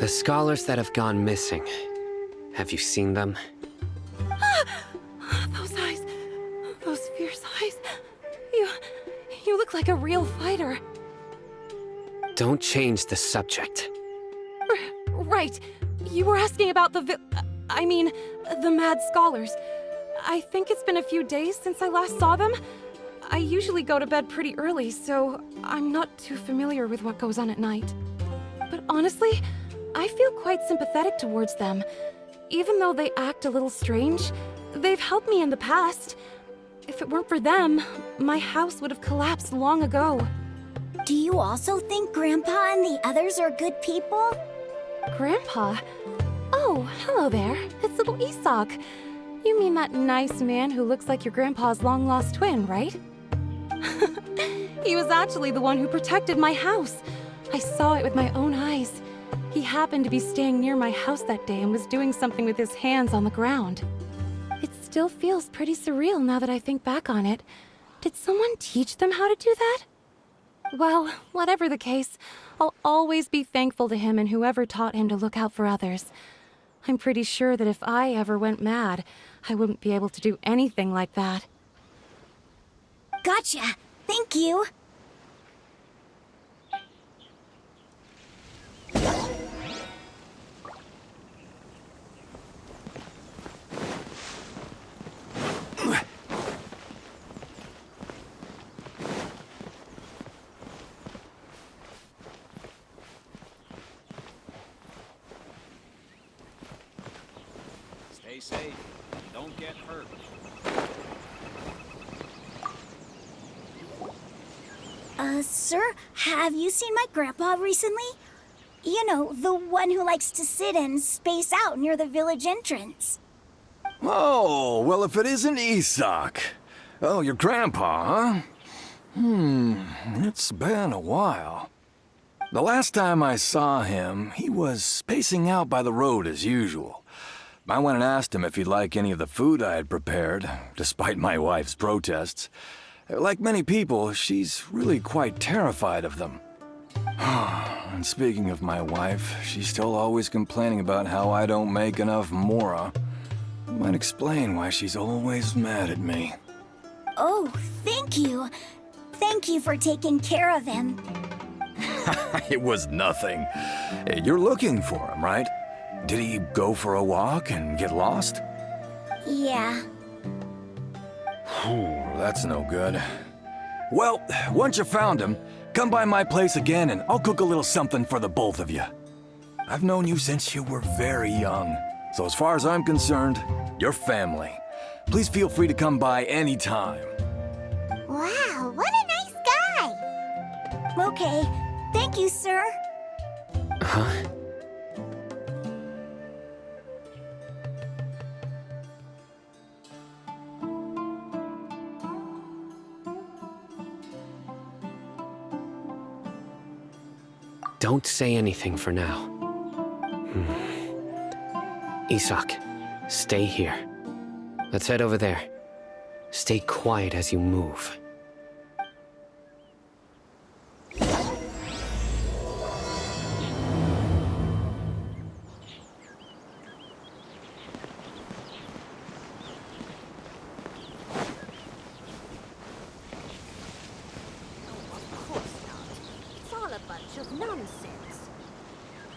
The scholars that have gone missing. Have you seen them? Those eyes. Those fierce eyes. You look like a real fighter. Don't change the subject. Right. You were asking about the mad scholars. I think it's been a few days since I last saw them. I usually go to bed pretty early, so I'm not too familiar with what goes on at night. But honestly, I feel quite sympathetic towards them. Even though they act a little strange, they've helped me in the past. If it weren't for them, my house would have collapsed long ago. Do you also think Grandpa and the others are good people? Grandpa? Oh, hello there. It's little Isak. You mean that nice man who looks like your grandpa's long-lost twin, right? He was actually the one who protected my house. I saw it with my own eyes. He happened to be staying near my house that day and was doing something with his hands on the ground. It still feels pretty surreal now that I think back on it. Did someone teach them how to do that? Well, whatever the case, I'll always be thankful to him and whoever taught him to look out for others. I'm pretty sure that if I ever went mad, I wouldn't be able to do anything like that. Gotcha. Thank you. Stay safe. Don't get hurt. Sir, have you seen my grandpa recently? You know, the one who likes to sit and space out near the village entrance. Oh, well, if it isn't Isak. Oh, your grandpa, huh? It's been a while. The last time I saw him, he was spacing out by the road as usual. I went and asked him if he'd like any of the food I had prepared, despite my wife's protests. Like many people, she's really quite terrified of them. And speaking of my wife, she's still always complaining about how I don't make enough mora. Might explain why she's always mad at me. Oh, thank you. Thank you for taking care of him. It was nothing. You're looking for him, right? Did he go for a walk and get lost? Yeah. That's no good. Well, once you found him, come by my place again and I'll cook a little something for the both of you. I've known you since you were very young, so as far as I'm concerned, you're family. Please feel free to come by anytime. Wow, what a nice guy! Okay, thank you, sir. Huh? Don't say anything for now. Isak, stay here. Let's head over there. Stay quiet as you move.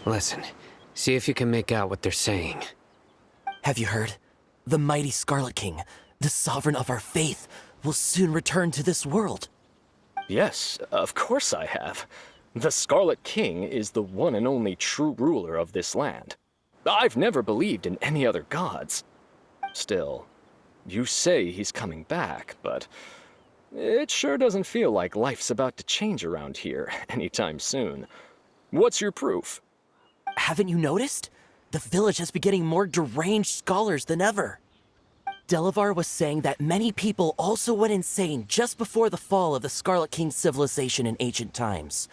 Listen, see if you can make out what they're saying. Have you heard? The mighty Scarlet King, the sovereign of our faith, will soon return to this world. Yes, of course I have. The Scarlet King is the one and only true ruler of this land. I've never believed in any other gods. Still, you say he's coming back, but it sure doesn't feel like life's about to change around here anytime soon. What's your proof? Haven't you noticed? The village has been getting more deranged scholars than ever. Delavar was saying that many people also went insane just before the fall of the Scarlet King's civilization in ancient times.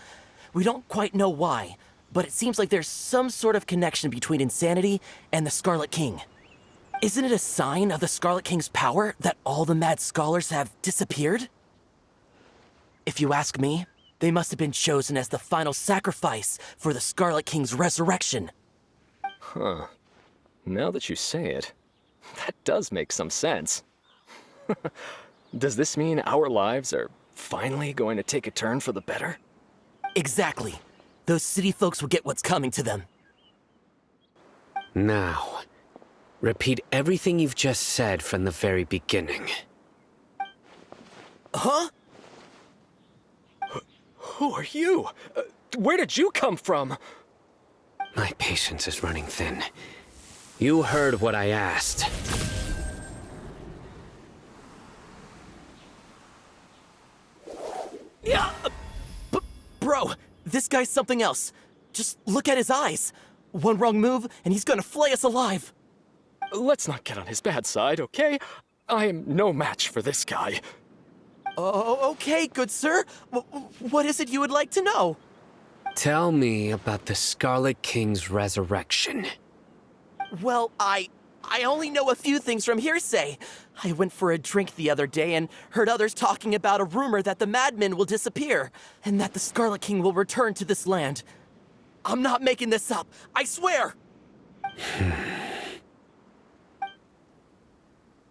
We don't quite know why, but it seems like there's some sort of connection between insanity and the Scarlet King. Isn't it a sign of the Scarlet King's power that all the mad scholars have disappeared? If you ask me, they must have been chosen as the final sacrifice for the Scarlet King's resurrection. Huh. Now that you say it, that does make some sense. Does this mean our lives are finally going to take a turn for the better? Exactly. Those city folks will get what's coming to them. Now, repeat everything you've just said from the very beginning. Huh? Who are you? Where did you come from? My patience is running thin. You heard what I asked. Yeah! Bro, this guy's something else. Just look at his eyes. One wrong move, and he's gonna flay us alive. Let's not get on his bad side, okay? I am no match for this guy. Oh, okay, good sir. What is it you would like to know? Tell me about the Scarlet King's resurrection. Well, I only know a few things from hearsay. I went for a drink the other day and heard others talking about a rumor that the madmen will disappear, and that the Scarlet King will return to this land. I'm not making this up, I swear!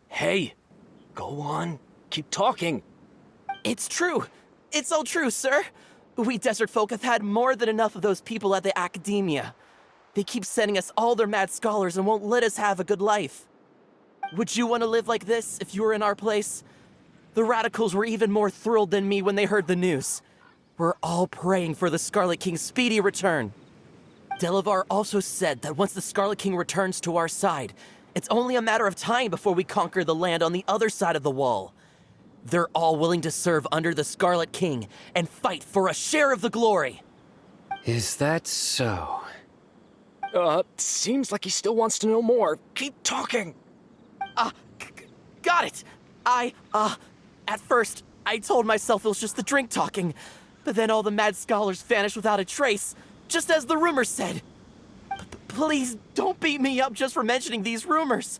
Hey, go on. Keep talking. It's true. It's all true, sir. We desert folk have had more than enough of those people at the academia. They keep sending us all their mad scholars and won't let us have a good life. Would you want to live like this if you were in our place? The radicals were even more thrilled than me when they heard the news. We're all praying for the Scarlet King's speedy return. Delavar also said that once the Scarlet King returns to our side, it's only a matter of time before we conquer the land on the other side of the wall. They're all willing to serve under the Scarlet King and fight for a share of the glory. Is that so? Seems like he still wants to know more. Keep talking. Got it. At first, I told myself it was just the drink talking, but then all the mad scholars vanished without a trace, just as the rumors said. Please don't beat me up just for mentioning these rumors.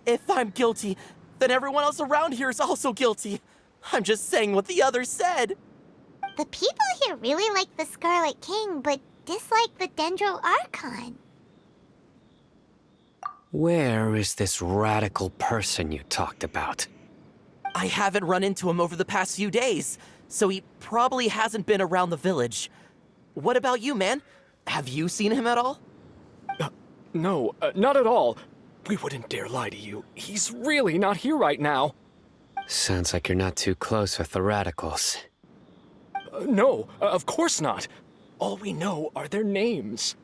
If I'm guilty, then everyone else around here is also guilty. I'm just saying what the others said. The people here really like the Scarlet King, but dislike the Dendro Archon. Where is this radical person you talked about? I haven't run into him over the past few days, so he probably hasn't been around the village. What about you, man? Have you seen him at all? No, not at all. We wouldn't dare lie to you. He's really not here right now. Sounds like you're not too close with the radicals. No, of course not. All we know are their names.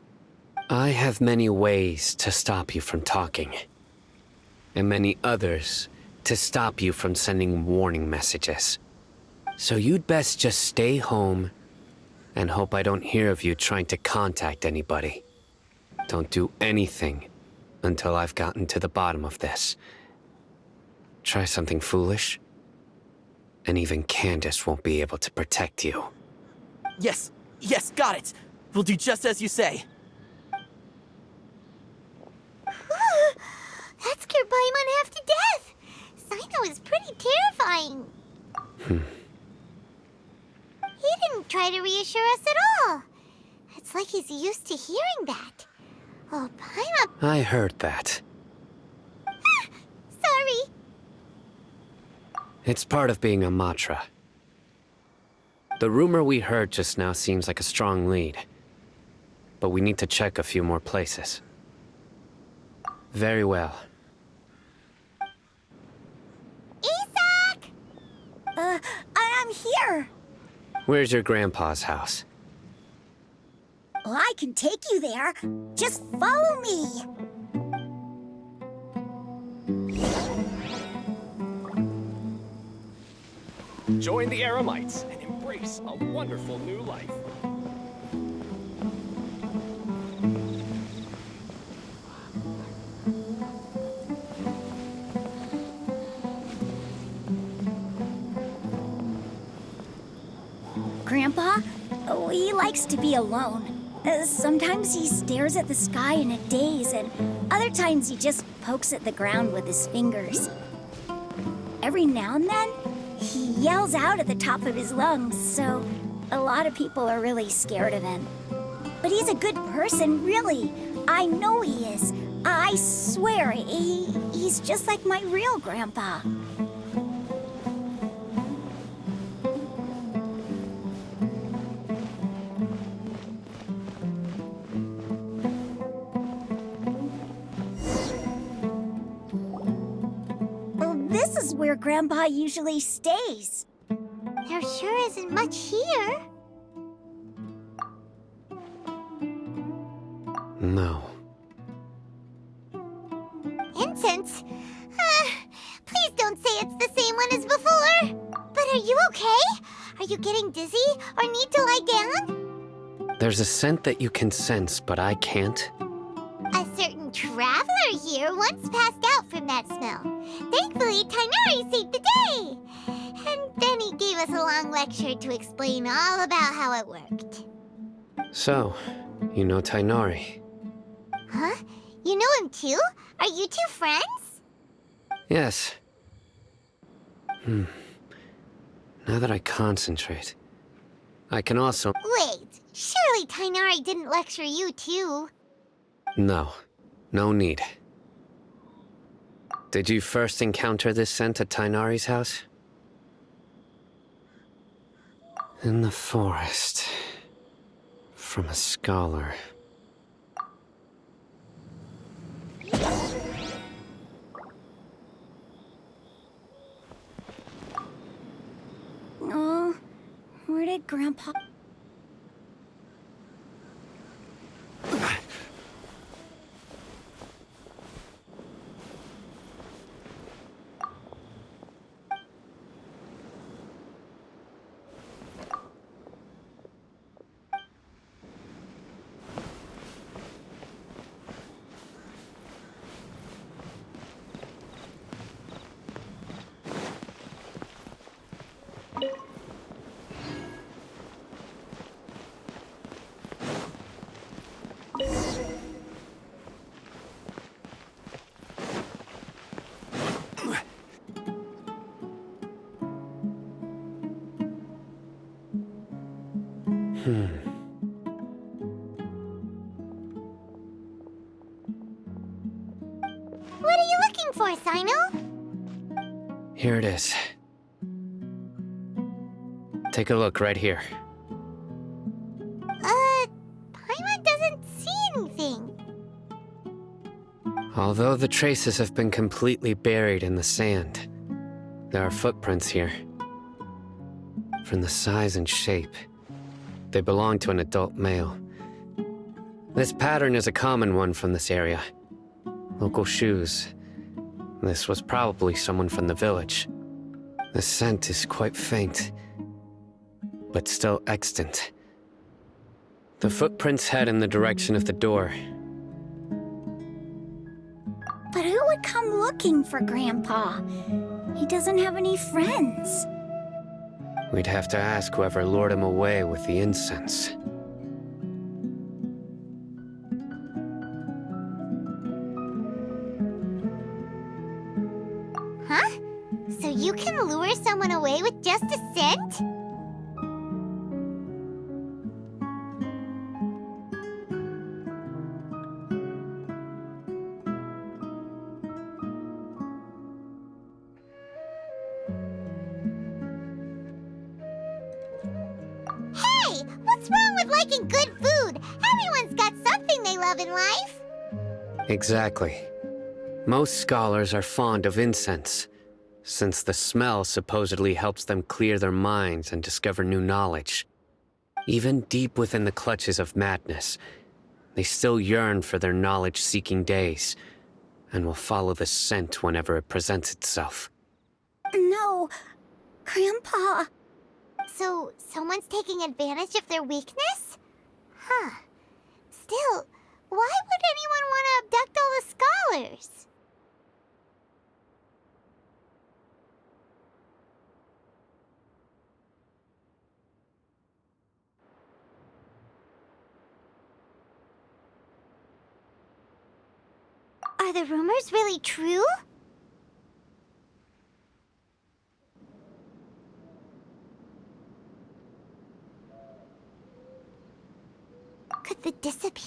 I have many ways to stop you from talking, and many others to stop you from sending warning messages. So you'd best just stay home and hope I don't hear of you trying to contact anybody. Don't do anything until I've gotten to the bottom of this. Try something foolish, and even Candace won't be able to protect you. Yes, got it. We'll do just as you say. That scared Paimon half to death. Sino is pretty terrifying. He didn't try to reassure us at all. It's like he's used to hearing that. Oh, Paimon... I heard that. Sorry. It's part of being a Matra. The rumor we heard just now seems like a strong lead, but we need to check a few more places. Very well. Isak! I'm here. Where's your grandpa's house? Well, I can take you there. Just follow me. Join the Eremites and embrace a wonderful new life. Grandpa, he likes to be alone. Sometimes he stares at the sky in a daze, and other times he just pokes at the ground with his fingers. Every now and then, he yells out at the top of his lungs, so a lot of people are really scared of him. But he's a good person, really. I know he is. I swear, he's just like my real grandpa. Well, this is where Grandpa usually stays. There sure isn't much here. No. Incense? Please don't say it's the same one as before. But are you okay? Are you getting dizzy or need to lie down? There's a scent that you can sense, but I can't. A certain traveler here once passed out from that smell. Thankfully, Tainari saved the day. And then he gave us a long lecture to explain all about how it worked. So, you know Tainari? Huh? You know him too? Are you two friends? Yes. Now that I concentrate, I can also... Wait, surely Tainari didn't lecture you too. No. No need. Did you first encounter this scent at Tainari's house? In the forest. From a scholar. Oh, where did Grandpa... What are you looking for, Sino? Here it is. Take a look right here. Paimon doesn't see anything. Although the traces have been completely buried in the sand, there are footprints here. From the size and shape, they belong to an adult male. This pattern is a common one from this area. Local shoes. This was probably someone from the village. The scent is quite faint, but still extant. The footprints head in the direction of the door. But who would come looking for Grandpa? He doesn't have any friends. We'd have to ask whoever lured him away with the incense. Huh? So you can lure someone away with just a scent? Hey! What's wrong with liking good food? Everyone's got something they love in life. Exactly. Most scholars are fond of incense, since the smell supposedly helps them clear their minds and discover new knowledge. Even deep within the clutches of madness, they still yearn for their knowledge-seeking days, and will follow the scent whenever it presents itself. No, Grandpa. So, someone's taking advantage of their weakness? Huh. Still, why would anyone want to abduct all the scholars? Are the rumors really true? Could the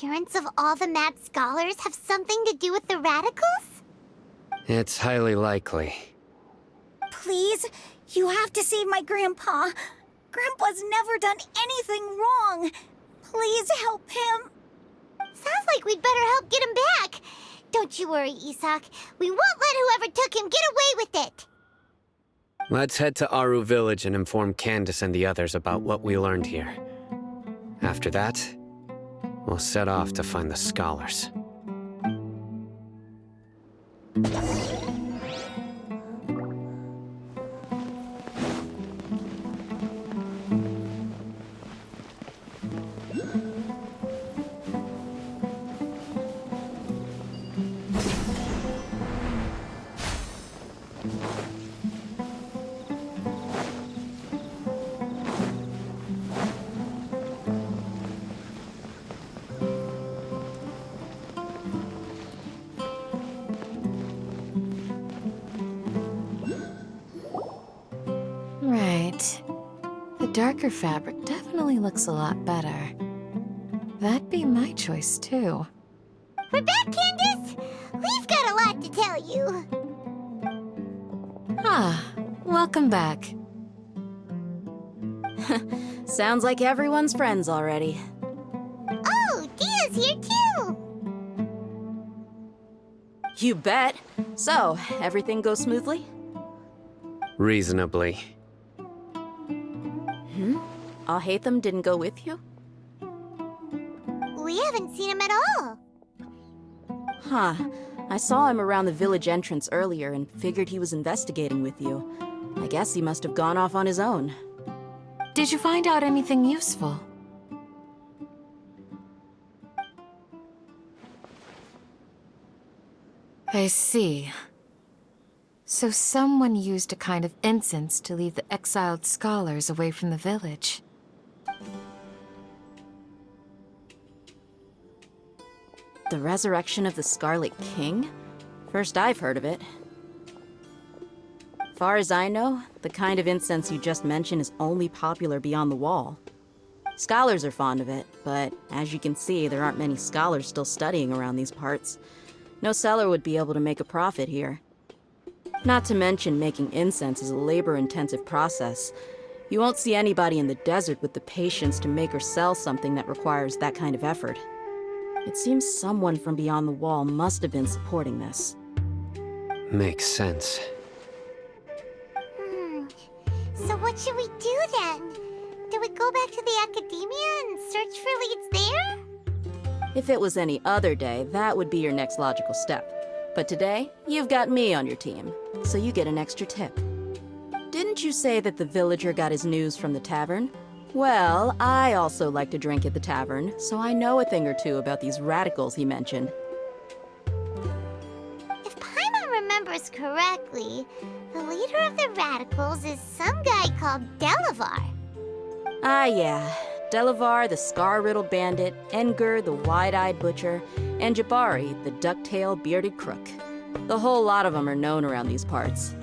disappearance of all the mad scholars have something to do with the radicals? It's highly likely. Please, you have to save my grandpa. Grandpa's never done anything wrong. Please help him. Sounds like we'd better help get him back. Don't you worry, Isak. We won't let whoever took him get away with it. Let's head to Aru Village and inform Candace and the others about what we learned here. After that, we'll set off to find the scholars. Right. The darker fabric definitely looks a lot better. That'd be my choice, too. We're back, Candace! We've got a lot to tell you. Ah, welcome back. Sounds like everyone's friends already. Oh, Dia's here too! You bet. So, everything goes smoothly? Reasonably. Alhaitham didn't go with you? We haven't seen him at all. Huh. I saw him around the village entrance earlier and figured he was investigating with you. I guess he must have gone off on his own. Did you find out anything useful? I see. So someone used a kind of incense to lead the exiled scholars away from the village. The resurrection of the Scarlet King? First I've heard of it. Far as I know, the kind of incense you just mentioned is only popular beyond the wall. Scholars are fond of it, but as you can see, there aren't many scholars still studying around these parts. No seller would be able to make a profit here. Not to mention, making incense is a labor-intensive process. You won't see anybody in the desert with the patience to make or sell something that requires that kind of effort. It seems someone from beyond the wall must have been supporting this. Makes sense. So what should we do then? Do we go back to the academia and search for leads there? If it was any other day, that would be your next logical step. But today, you've got me on your team, so you get an extra tip. Didn't you say that the villager got his news from the tavern? Well, I also like to drink at the tavern, so I know a thing or two about these radicals he mentioned. If Paimon remembers correctly, the leader of the radicals is some guy called Delavar. Ah, yeah. Delavar, the scar-riddled bandit, Engur, the wide-eyed butcher, and Jabari, the duck-tailed bearded crook. The whole lot of them are known around these parts.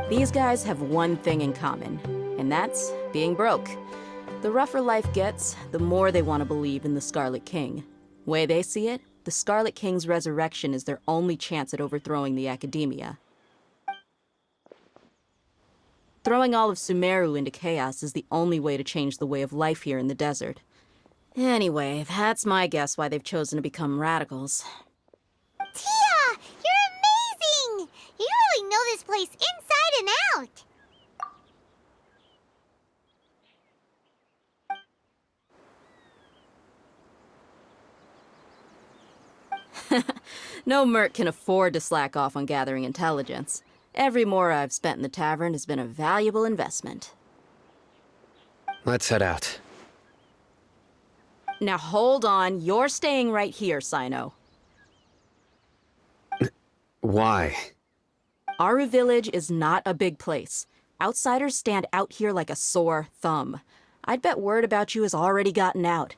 These guys have one thing in common, and that's being broke. The rougher life gets, the more they want to believe in the Scarlet King. Way they see it, the Scarlet King's resurrection is their only chance at overthrowing the academia. Throwing all of Sumeru into chaos is the only way to change the way of life here in the desert. Anyway, that's my guess why they've chosen to become radicals. Tia! You're amazing! You really know this place inside and out! No merc can afford to slack off on gathering intelligence. Every more I've spent in the tavern has been a valuable investment. Let's head out. Now hold on, you're staying right here, Sino. Why? Aru Village is not a big place. Outsiders stand out here like a sore thumb. I'd bet word about you has already gotten out.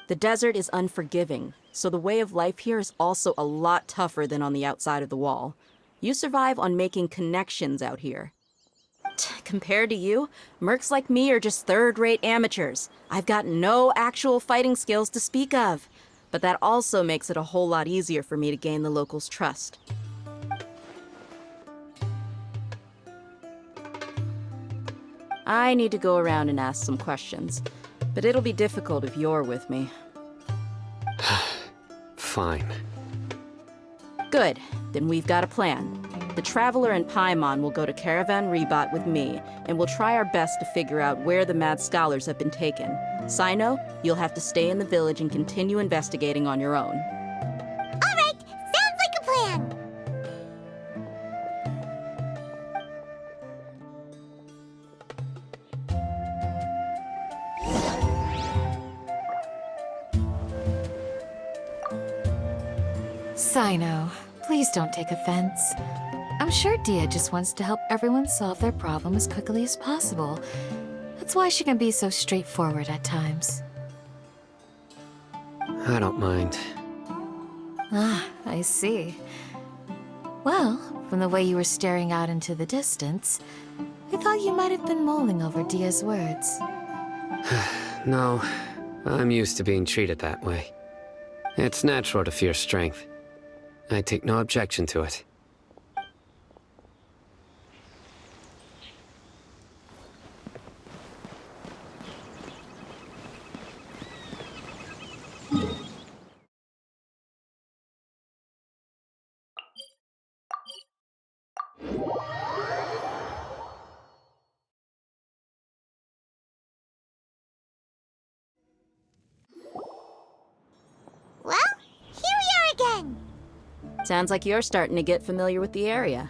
The desert is unforgiving, so the way of life here is also a lot tougher than on the outside of the wall. You survive on making connections out here. compared to you, mercs like me are just third-rate amateurs. I've got no actual fighting skills to speak of. But that also makes it a whole lot easier for me to gain the locals' trust. I need to go around and ask some questions, but it'll be difficult if you're with me. Fine. Good, then we've got a plan. The Traveler and Paimon will go to Caravan Rebot with me, and we'll try our best to figure out where the Mad Scholars have been taken. Sino, you'll have to stay in the village and continue investigating on your own. All right, sounds like a plan. Sino, please don't take offense. I'm sure Dia just wants to help everyone solve their problem as quickly as possible. That's why she can be so straightforward at times. I don't mind. Ah, I see. Well, from the way you were staring out into the distance, I thought you might have been mulling over Dia's words. No, I'm used to being treated that way. It's natural to fear strength. I take no objection to it. Well, here we are again. Sounds like you're starting to get familiar with the area.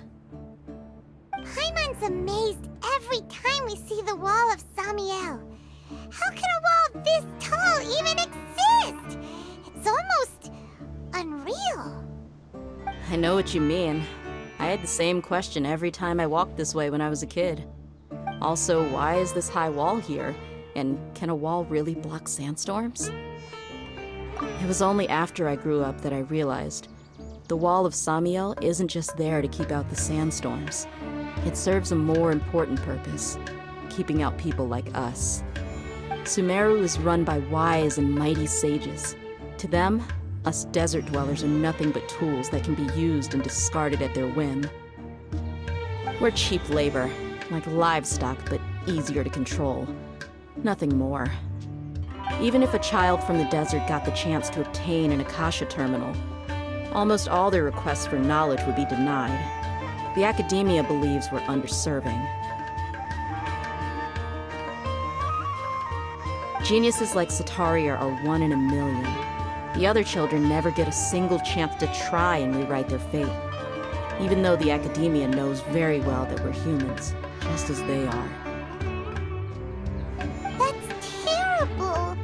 Paimon's amazed every time we see the wall of Samiel. How can a wall this tall even exist? It's almost unreal. I know what you mean. I had the same question every time I walked this way when I was a kid. Also, why is this high wall here? And can a wall really block sandstorms? It was only after I grew up that I realized the wall of Samiel isn't just there to keep out the sandstorms. It serves a more important purpose, keeping out people like us. Sumeru is run by wise and mighty sages. To them, us desert dwellers are nothing but tools that can be used and discarded at their whim. We're cheap labor, like livestock, but easier to control. Nothing more. Even if a child from the desert got the chance to obtain an Akasha terminal, almost all their requests for knowledge would be denied. The academia believes we're underserving. Geniuses like Sataria are one in a million. The other children never get a single chance to try and rewrite their fate, even though the academia knows very well that we're humans, just as they are. That's terrible.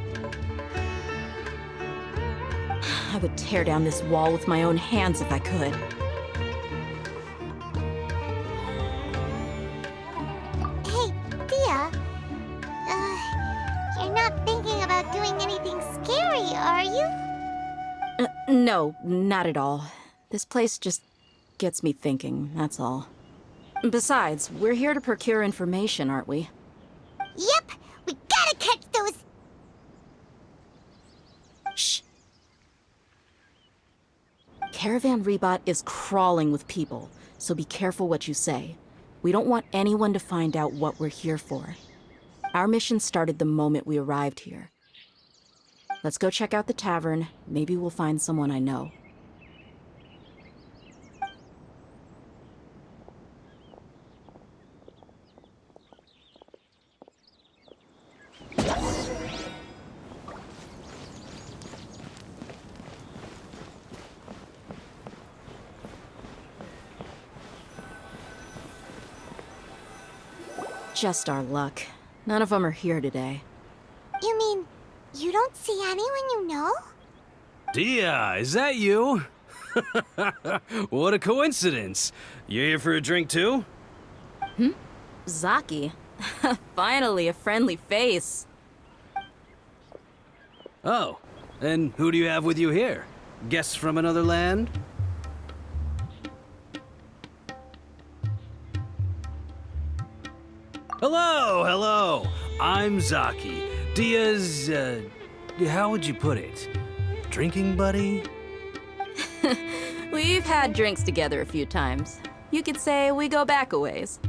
I would tear down this wall with my own hands if I could. Hey, Dia. You're not thinking about doing anything scary, are you? No, not at all. This place just gets me thinking, that's all. Besides, we're here to procure information, aren't we? Yep, we gotta catch those. Shh. Caravan Rebot is crawling with people, so be careful what you say. We don't want anyone to find out what we're here for. Our mission started the moment we arrived here. Let's go check out the tavern. Maybe we'll find someone I know. Just our luck. None of them are here today. You mean you don't see anyone you know? Dia, is that you? What a coincidence. You here for a drink too? Zaki. Finally, a friendly face. Oh, and who do you have with you here? Guests from another land? Hello, hello. I'm Zaki. Dia's, how would you put it? Drinking buddy? We've had drinks together a few times. You could say we go back a ways.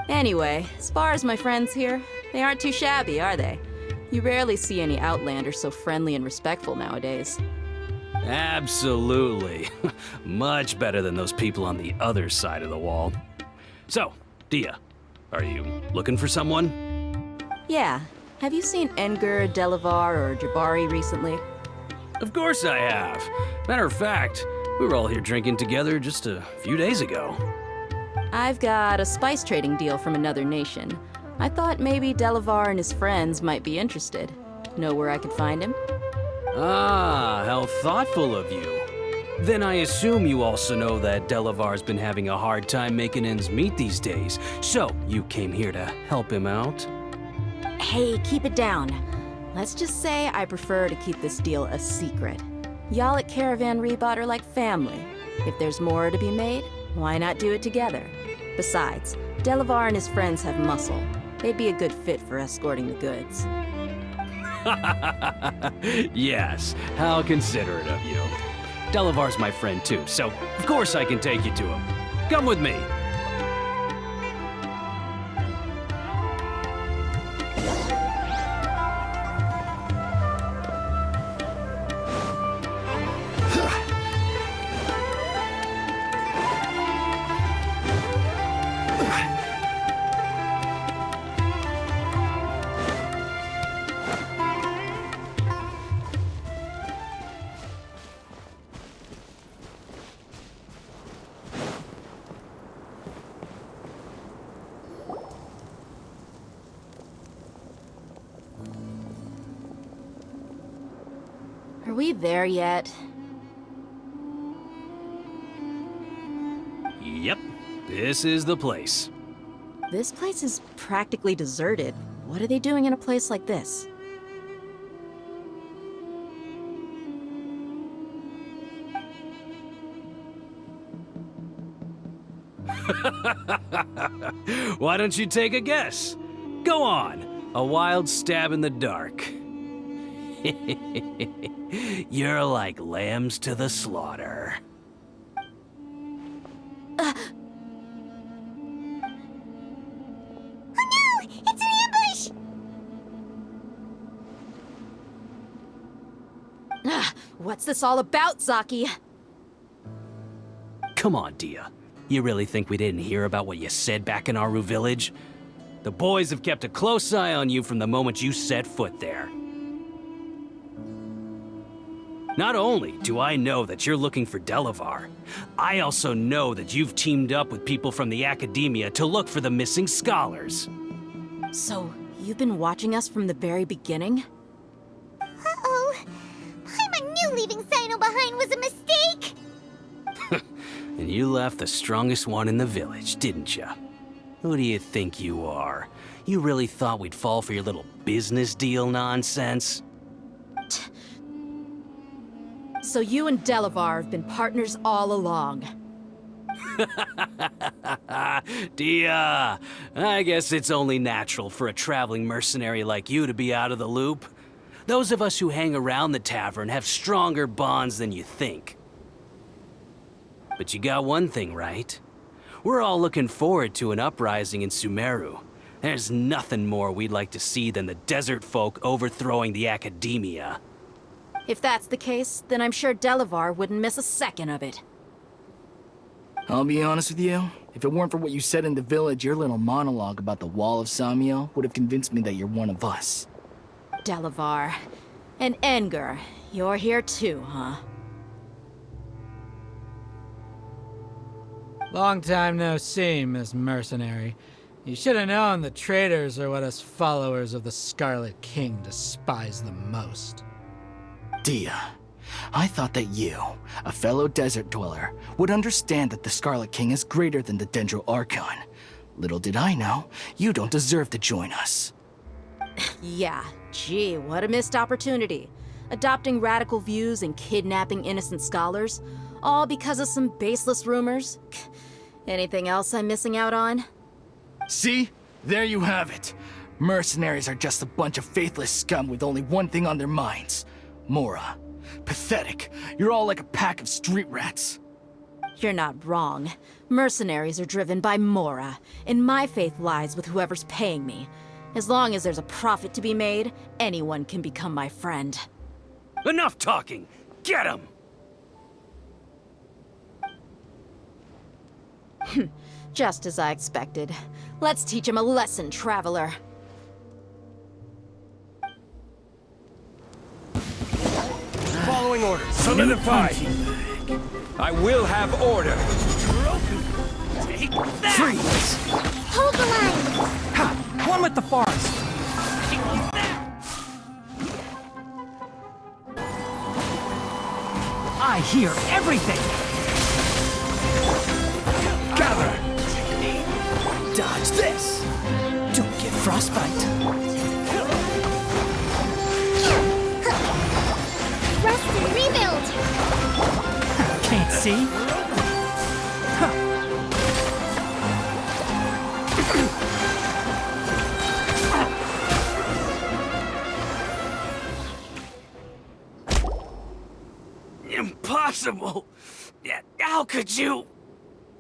Anyway, as far as my friends here, they aren't too shabby, are they? You rarely see any Outlanders so friendly and respectful nowadays. Absolutely. Much better than those people on the other side of the wall. So, Dia, are you looking for someone? Yeah. Have you seen Engur, Delavar, or Jabari recently? Of course I have. Matter of fact, we were all here drinking together just a few days ago. I've got a spice trading deal from another nation. I thought maybe Delavar and his friends might be interested. Know where I could find him? Ah, how thoughtful of you. Then I assume you also know that Delavar's been having a hard time making ends meet these days. So, you came here to help him out? Hey, keep it down. Let's just say I prefer to keep this deal a secret. Y'all at Caravan Rebot are like family. If there's more to be made, why not do it together? Besides, Delavar and his friends have muscle. They'd be a good fit for escorting the goods. Yes, how considerate of you. Delavar's my friend too, so of course I can take you to him. Come with me. Are we there yet? Yep, this is the place. This place is practically deserted. What are they doing in a place like this? Why don't you take a guess? Go on, a wild stab in the dark. You're like lambs to the slaughter. Oh no! It's an ambush! What's this all about, Zaki? Come on, Dia. You really think we didn't hear about what you said back in Aru village? The boys have kept a close eye on you from the moment you set foot there. Not only do I know that you're looking for Delavar, I also know that you've teamed up with people from the academia to look for the missing scholars. So, you've been watching us from the very beginning? Uh-oh. I knew leaving Sino behind was a mistake! And you left the strongest one in the village, didn't you? Who do you think you are? You really thought we'd fall for your little business deal nonsense? So you and Delavar have been partners all along. Dia, I guess it's only natural for a traveling mercenary like you to be out of the loop. Those of us who hang around the tavern have stronger bonds than you think. But you got one thing right. We're all looking forward to an uprising in Sumeru. There's nothing more we'd like to see than the desert folk overthrowing the academia. If that's the case, then I'm sure Delavar wouldn't miss a second of it. I'll be honest with you. If it weren't for what you said in the village, your little monologue about the Wall of Samiel would have convinced me that you're one of us. Delavar. And Engur, you're here too, huh? Long time no see, Miss Mercenary. You should have known the traitors are what us followers of the Scarlet King despise the most. Dia, I thought that you, a fellow desert dweller, would understand that the Scarlet King is greater than the Dendro Archon. Little did I know, you don't deserve to join us. Yeah, gee, what a missed opportunity. Adopting radical views and kidnapping innocent scholars, all because of some baseless rumors. Anything else I'm missing out on? See? There you have it. Mercenaries are just a bunch of faithless scum with only one thing on their minds. Mora. Pathetic. You're all like a pack of street rats. You're not wrong. Mercenaries are driven by Mora, and my faith lies with whoever's paying me. As long as there's a profit to be made, anyone can become my friend. Enough talking! Get him! Just as I expected. Let's teach him a lesson, traveler. Following orders. Solidified. I will have order. Take that! Freeze! Hold the line! Ha! One with the forest! I hear everything! Gather! Dodge this! Don't get frostbite. Rest and rebuild! Can't see? Impossible! Yeah, how could you?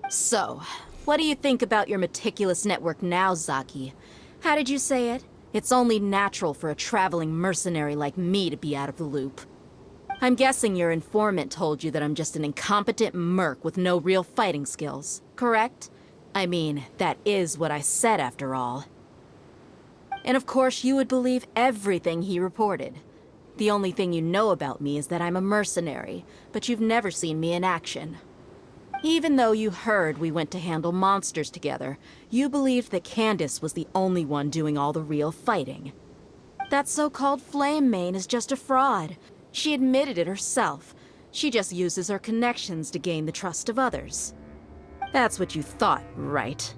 So, what do you think about your meticulous network now, Zaki? How did you say it? It's only natural for a traveling mercenary like me to be out of the loop. I'm guessing your informant told you that I'm just an incompetent merc with no real fighting skills, correct? I mean, that is what I said after all. And of course you would believe everything he reported. The only thing you know about me is that I'm a mercenary, but you've never seen me in action. Even though you heard we went to handle monsters together, you believed that Candace was the only one doing all the real fighting. That so-called Flame Mane is just a fraud. She admitted it herself. She just uses her connections to gain the trust of others. That's what you thought, right?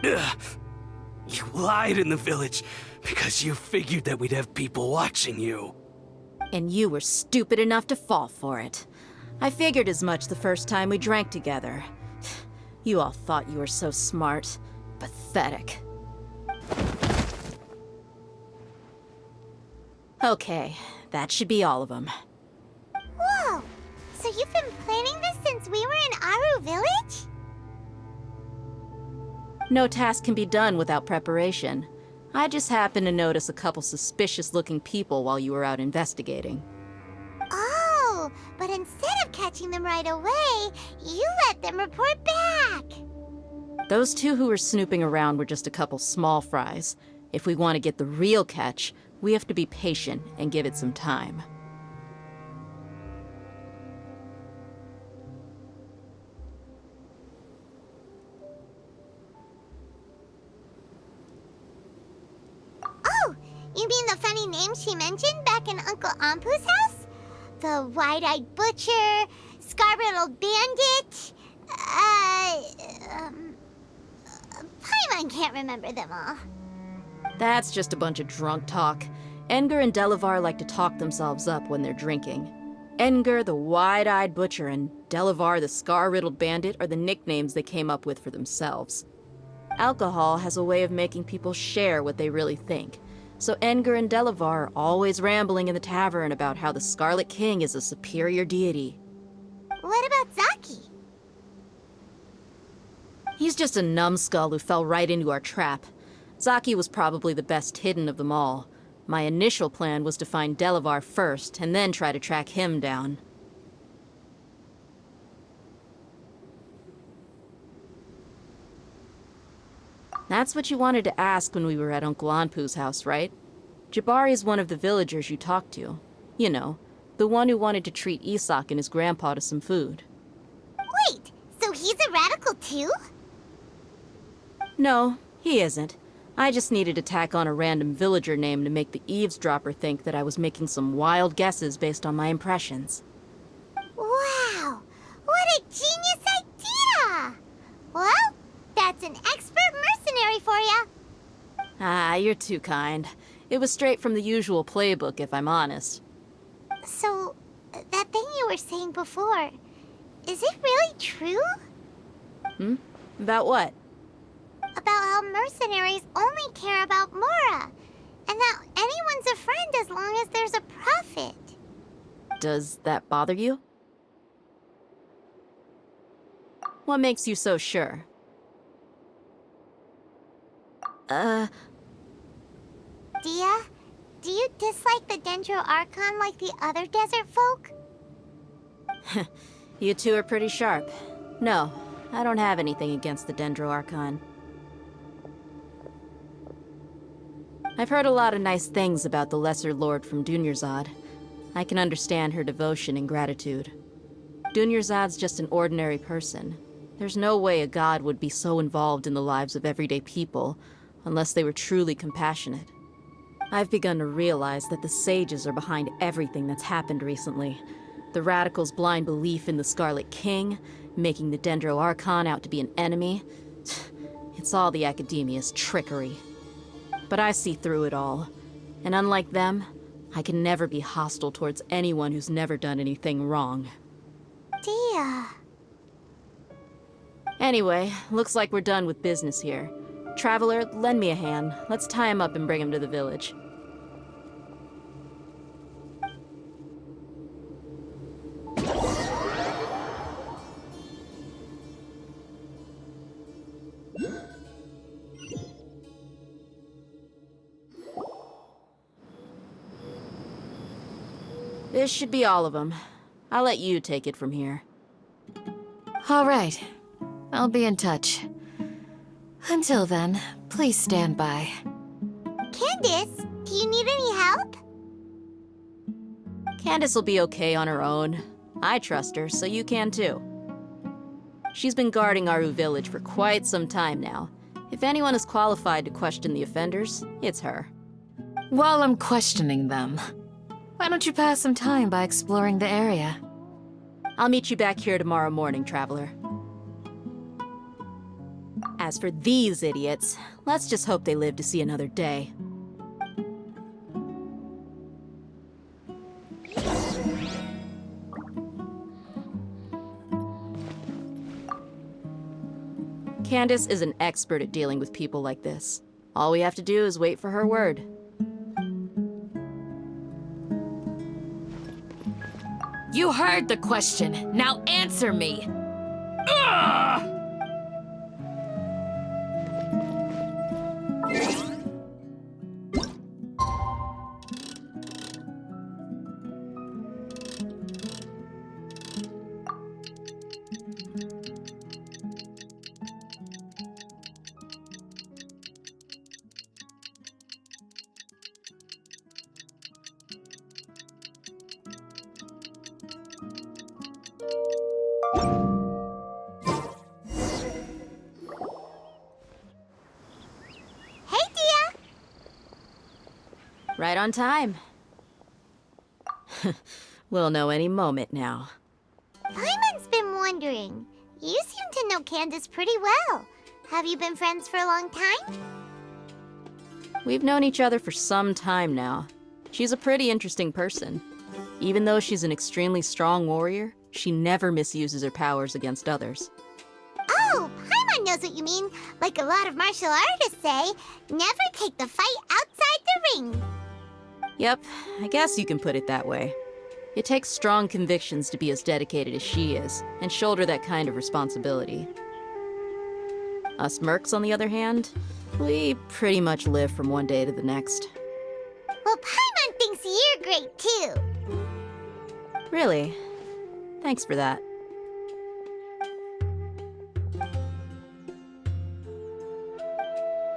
Ugh. You lied in the village because you figured that we'd have people watching you. And you were stupid enough to fall for it. I figured as much the first time we drank together. You all thought you were so smart. Pathetic. Okay, that should be all of them. Whoa! So you've been planning this since we were in Aru Village? No task can be done without preparation. I just happened to notice a couple suspicious-looking people while you were out investigating. Oh, but instead of catching them right away, you let them report back. Those two who were snooping around were just a couple small fries. If we want to get the real catch, we have to be patient and give it some time. Oh, you mean the funny name she mentioned back in Uncle Ampu's house? The wide-eyed butcher, scar-riddled bandit, Paimon can't remember them all. That's just a bunch of drunk talk. Edgar and Delavar like to talk themselves up when they're drinking. Edgar, the wide-eyed butcher, and Delavar, the scar-riddled bandit, are the nicknames they came up with for themselves. Alcohol has a way of making people share what they really think. So Edgar and Delavar are always rambling in the tavern about how the Scarlet King is a superior deity. What about Zaki? He's just a numbskull who fell right into our trap. Zaki was probably the best hidden of them all. My initial plan was to find Delavar first, and then try to track him down. That's what you wanted to ask when we were at Uncle Anpu's house, right? Jabari is one of the villagers you talked to. You know, the one who wanted to treat Isak and his grandpa to some food. Wait, so he's a radical too? No, he isn't. I just needed to tack on a random villager name to make the eavesdropper think that I was making some wild guesses based on my impressions. Wow, what a genius idea! Well, that's an expert mercenary for ya. Ah, you're too kind. It was straight from the usual playbook, if I'm honest. So, that thing you were saying before, is it really true? About what? about how mercenaries only care about Mora, and that anyone's a friend as long as there's a profit. Does that bother you? What makes you so sure? Dia, do you dislike the Dendro Archon like the other desert folk? You two are pretty sharp. No, I don't have anything against the Dendro Archon. I've heard a lot of nice things about the Lesser Lord from Dunyarzad. I can understand her devotion and gratitude. Dunyarzad's just an ordinary person. There's no way a god would be so involved in the lives of everyday people unless they were truly compassionate. I've begun to realize that the sages are behind everything that's happened recently. The radicals' blind belief in the Scarlet King, making the Dendro Archon out to be an enemy. It's all the Academia's trickery. But I see through it all. And unlike them, I can never be hostile towards anyone who's never done anything wrong. Dia. Anyway, looks like we're done with business here. Traveler, lend me a hand. Let's tie him up and bring him to the village. This should be all of them. I'll let you take it from here. All right. I'll be in touch. Until then, please stand by. Candace, do you need any help? Candace will be okay on her own. I trust her, so you can too. She's been guarding Aru village for quite some time now. If anyone is qualified to question the offenders, it's her. While I'm questioning them, why don't you pass some time by exploring the area? I'll meet you back here tomorrow morning, Traveler. As for these idiots, let's just hope they live to see another day. Candace is an expert at dealing with people like this. All we have to do is wait for her word. You heard the question. Now answer me. Hey, Dia! Right on time. We'll know any moment now. Paimon's been wondering. You seem to know Candace pretty well. Have you been friends for a long time? We've known each other for some time now. She's a pretty interesting person. Even though she's an extremely strong warrior, she never misuses her powers against others. Oh, Paimon knows what you mean. Like a lot of martial artists say, never take the fight outside the ring. Yep, I guess you can put it that way. It takes strong convictions to be as dedicated as she is, and shoulder that kind of responsibility. Us mercs, on the other hand, we pretty much live from one day to the next. Well, Paimon thinks you're great too. Really? Thanks for that.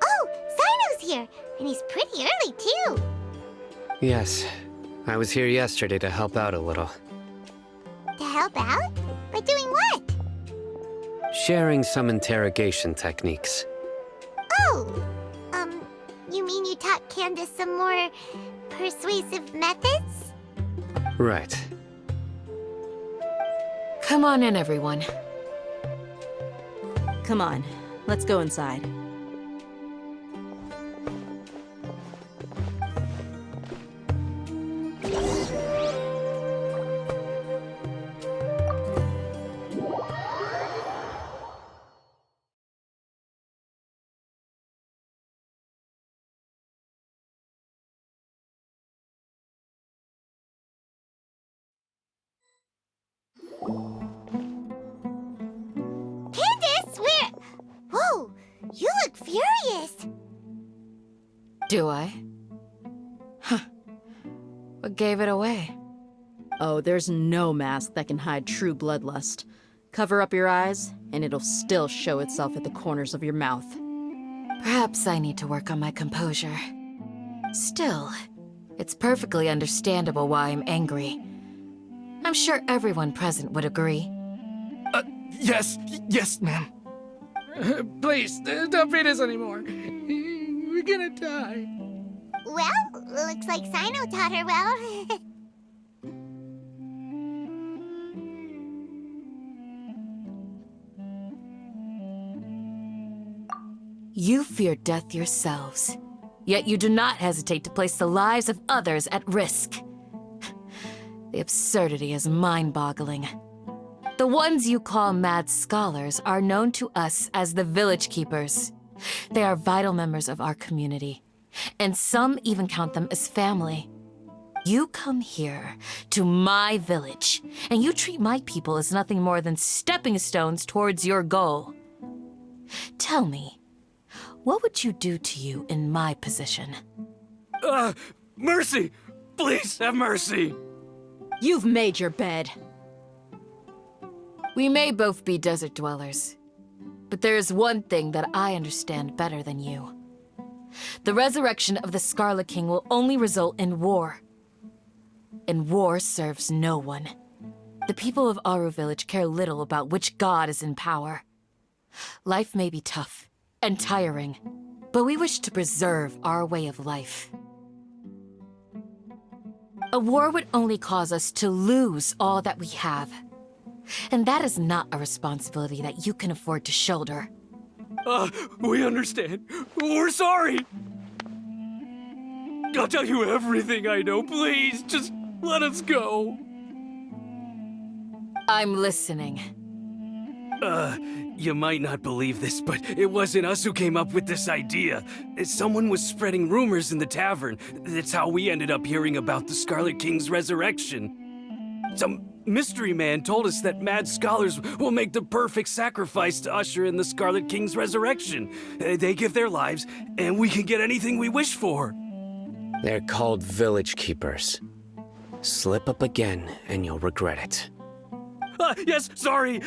Oh, Sino's here, and he's pretty early too. Yes, I was here yesterday to help out a little. To help out? By doing what? Sharing some interrogation techniques. Oh, you mean you taught Candace some more persuasive methods? Right. Come on in, everyone. Come on, let's go inside. You look furious. Do I? Huh. What gave it away? Oh, there's no mask that can hide true bloodlust. Cover up your eyes, and it'll still show itself at the corners of your mouth. Perhaps I need to work on my composure. Still, it's perfectly understandable why I'm angry. I'm sure everyone present would agree. Yes, ma'am. Please, don't beat us anymore. We're gonna die. Well, looks like Sino taught her well. You fear death yourselves, yet you do not hesitate to place the lives of others at risk. The absurdity is mind-boggling. The ones you call mad scholars are known to us as the Village Keepers. They are vital members of our community, and some even count them as family. You come here, to my village, and you treat my people as nothing more than stepping stones towards your goal. Tell me, what would you do to you in my position? Mercy! Please have mercy! You've made your bed. We may both be desert dwellers, but there is one thing that I understand better than you. The resurrection of the Scarlet King will only result in war. And war serves no one. The people of Aru Village care little about which god is in power. Life may be tough and tiring, but we wish to preserve our way of life. A war would only cause us to lose all that we have. And that is not a responsibility that you can afford to shoulder. We understand. We're sorry. I'll tell you everything I know. Please, just let us go. I'm listening. You might not believe this, but it wasn't us who came up with this idea. Someone was spreading rumors in the tavern. That's how we ended up hearing about the Scarlet King's resurrection. Some mystery man told us that mad scholars will make the perfect sacrifice to usher in the Scarlet King's resurrection. They give their lives, and we can get anything we wish for. They're called Village Keepers. Slip up again, and you'll regret it. Yes, sorry.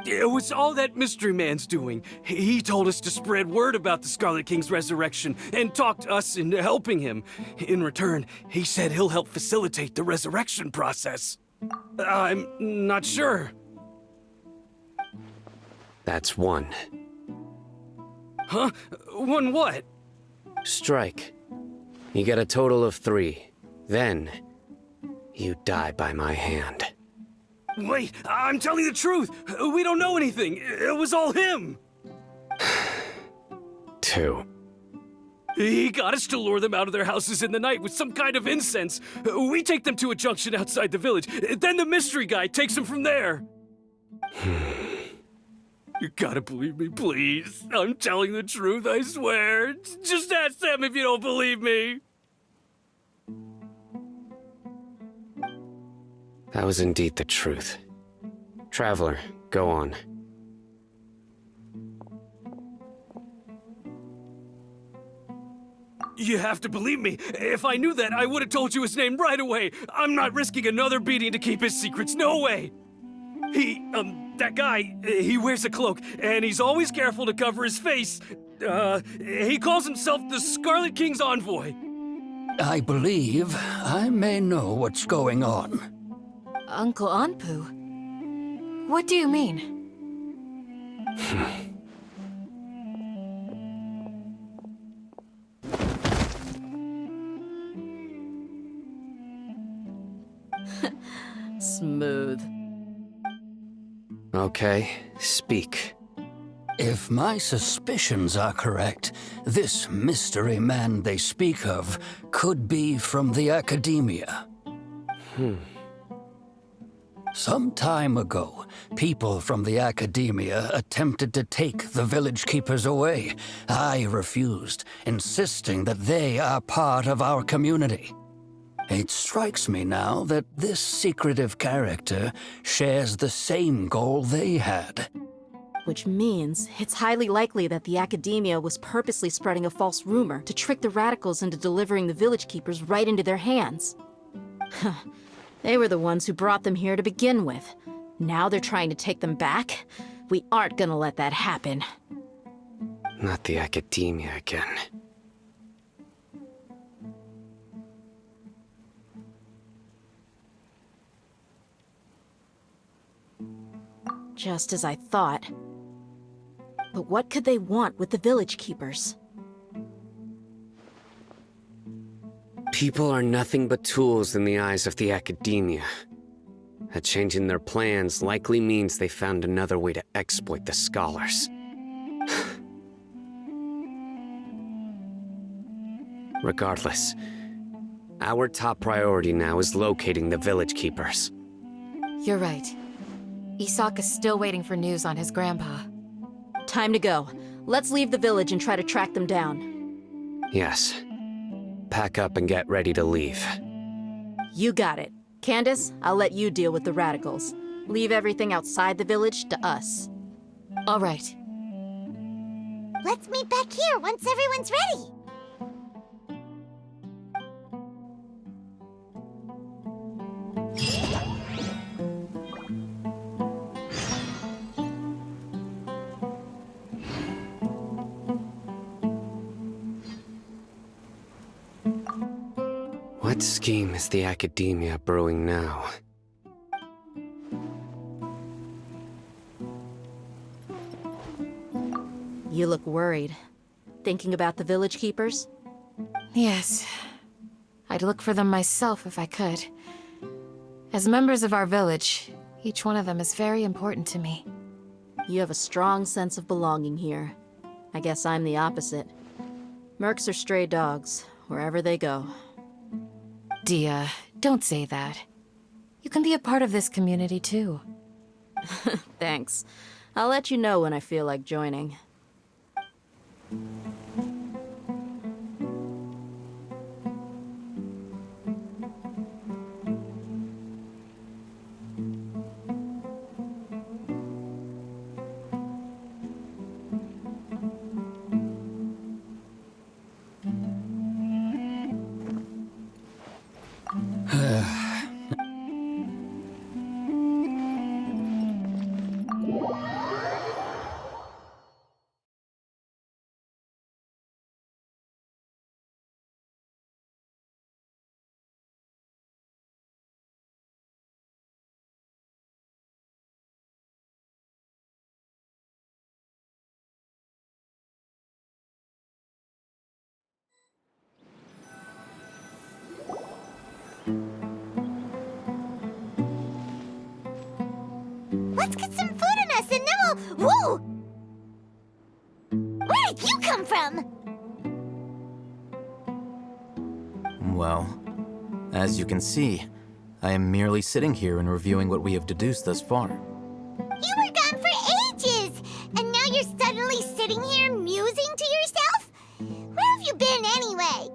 It was all that mystery man's doing. He told us to spread word about the Scarlet King's resurrection and talked us into helping him. In return, he said he'll help facilitate the resurrection process. I'm not sure. That's one. Huh? One what? Strike. You get a total of 3. Then, you die by my hand. Wait, I'm telling the truth. We don't know anything. It was all him. 2. He got us to lure them out of their houses in the night with some kind of incense. We take them to a junction outside the village. Then the mystery guy takes them from there. You gotta believe me, please. I'm telling the truth, I swear. Just ask them if you don't believe me. That was indeed the truth. Traveler, go on. You have to believe me. If I knew that, I would have told you his name right away. I'm not risking another beating to keep his secrets. No way. That guy, he wears a cloak, and he's always careful to cover his face. He calls himself the Scarlet King's envoy. I believe I may know what's going on. Uncle Anpu? What do you mean? Smooth. Okay, speak. If my suspicions are correct, this mystery man they speak of could be from the academia. Some time ago, people from the academia attempted to take the village keepers away. I refused, insisting that they are part of our community. It strikes me now that this secretive character shares the same goal they had. Which means it's highly likely that the Academia was purposely spreading a false rumor to trick the radicals into delivering the village keepers right into their hands. They were the ones who brought them here to begin with. Now they're trying to take them back? We aren't gonna let that happen. Not the Academia again. Just as I thought. But what could they want with the village keepers? People are nothing but tools in the eyes of the Academia. A change in their plans likely means they found another way to exploit the scholars. Regardless, our top priority now is locating the village keepers. You're right. Isak is still waiting for news on his grandpa. Time to go. Let's leave the village and try to track them down. Yes. Pack up and get ready to leave. You got it. Candace, I'll let you deal with the radicals. Leave everything outside the village to us. All right. Let's meet back here once everyone's ready. What scheme is the Academia brewing now? You look worried. Thinking about the village keepers? Yes. I'd look for them myself if I could. As members of our village, each one of them is very important to me. You have a strong sense of belonging here. I guess I'm the opposite. Mercs are stray dogs, wherever they go. Dia, don't say that. You can be a part of this community too. Thanks. I'll let you know when I feel like joining. Let's get some food in us and then we'll... Whoa! Where did you come from? Well, as you can see, I am merely sitting here and reviewing what we have deduced thus far. You were gone for ages! And now you're suddenly sitting here musing to yourself? Where have you been anyway?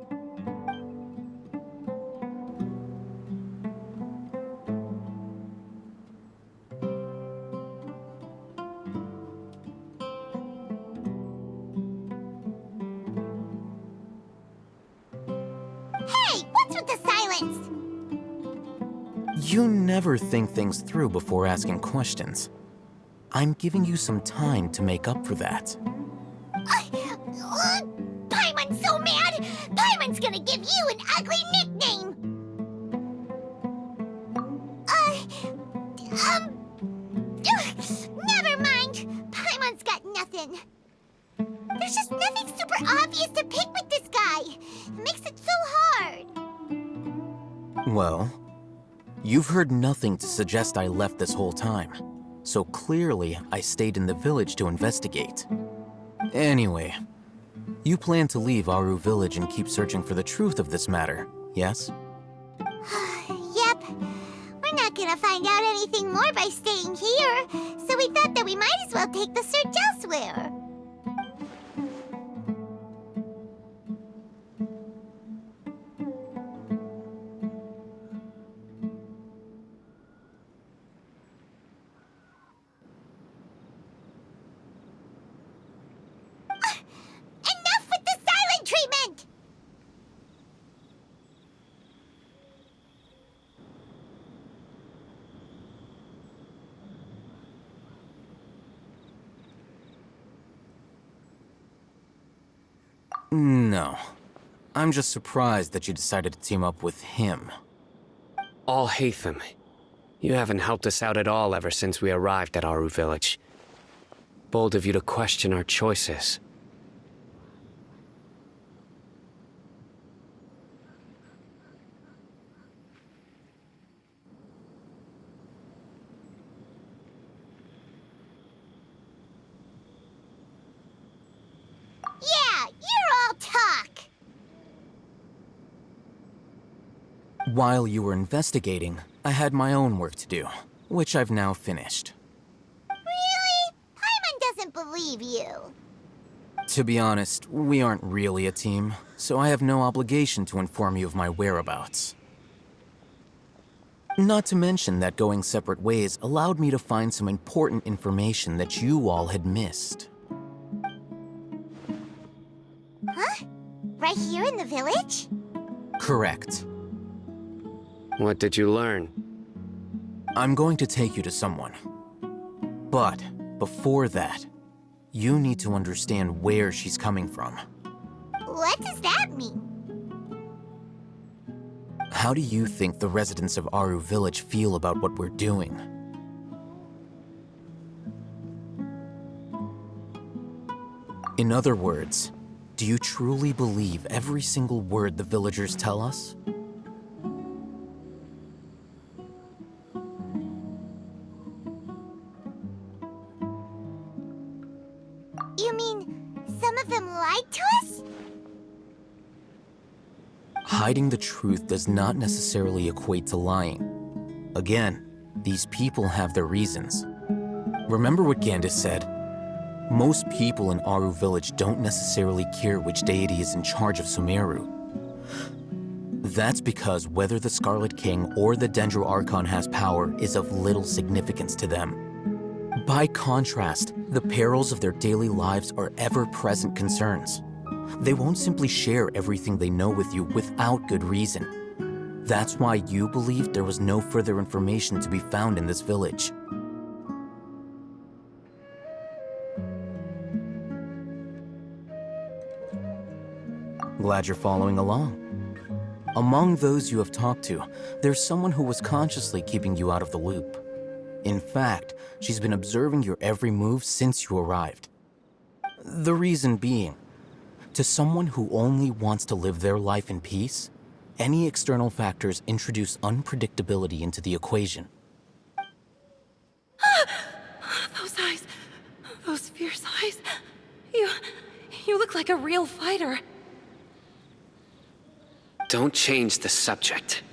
Hey, what's with the silence? You never think things through before asking questions. I'm giving you some time to make up for that. Paimon's so mad! Paimon's gonna give you an ugly nickname! Never mind. Paimon's got nothing. There's just nothing super obvious to pick with this guy. It makes it so hard. Well, you've heard nothing to suggest I left this whole time. So clearly, I stayed in the village to investigate. Anyway, you plan to leave Aru village and keep searching for the truth of this matter, yes? Yep. We're not gonna find out anything more by staying here, so we thought that we might as well take the search elsewhere. No. I'm just surprised that you decided to team up with him. All Hatham. You haven't helped us out at all ever since we arrived at Aru Village. Bold of you to question our choices. Yeah, you're all talk. While you were investigating, I had my own work to do, which I've now finished. Really? Paimon doesn't believe you. To be honest, we aren't really a team, so I have no obligation to inform you of my whereabouts. Not to mention that going separate ways allowed me to find some important information that you all had missed. Huh? Right here in the village? Correct. What did you learn? I'm going to take you to someone. But before that, you need to understand where she's coming from. What does that mean? How do you think the residents of Aru Village feel about what we're doing? In other words, do you truly believe every single word the villagers tell us? You mean some of them lied to us? Hiding the truth does not necessarily equate to lying. Again, these people have their reasons. Remember what Gandis said? Most people in Aru Village don't necessarily care which deity is in charge of Sumeru. That's because whether the Scarlet King or the Dendro Archon has power is of little significance to them. By contrast, the perils of their daily lives are ever-present concerns. They won't simply share everything they know with you without good reason. That's why you believed there was no further information to be found in this village. Glad you're following along. Among those you have talked to, there's someone who was consciously keeping you out of the loop. In fact, she's been observing your every move since you arrived. The reason being, to someone who only wants to live their life in peace, any external factors introduce unpredictability into the equation. Those eyes. Those fierce eyes. You look like a real fighter. Don't change the subject.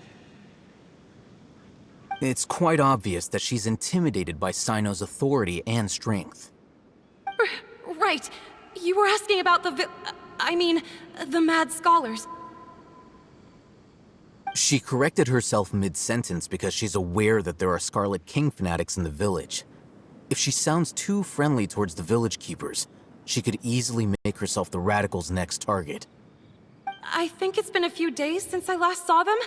It's quite obvious that she's intimidated by Sino's authority and strength. Right. You were asking about the mad scholars. She corrected herself mid-sentence because she's aware that there are Scarlet King fanatics in the village. If she sounds too friendly towards the village keepers, she could easily make herself the Radicals' next target. I think it's been a few days since I last saw them.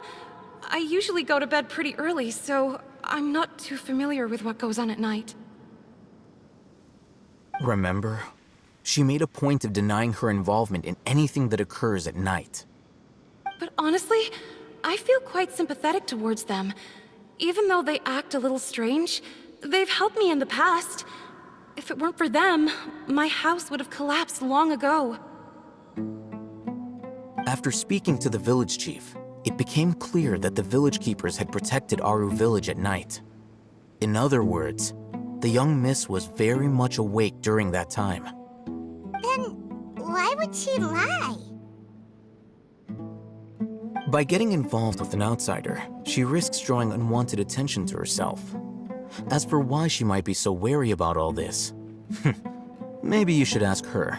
I usually go to bed pretty early, so I'm not too familiar with what goes on at night. Remember? She made a point of denying her involvement in anything that occurs at night. But honestly, I feel quite sympathetic towards them. Even though they act a little strange, they've helped me in the past. If it weren't for them, my house would have collapsed long ago. After speaking to the village chief, it became clear that the village keepers had protected Aru Village at night. In other words, the young miss was very much awake during that time. Then why would she lie? By getting involved with an outsider, she risks drawing unwanted attention to herself. As for why she might be so wary about all this, maybe you should ask her.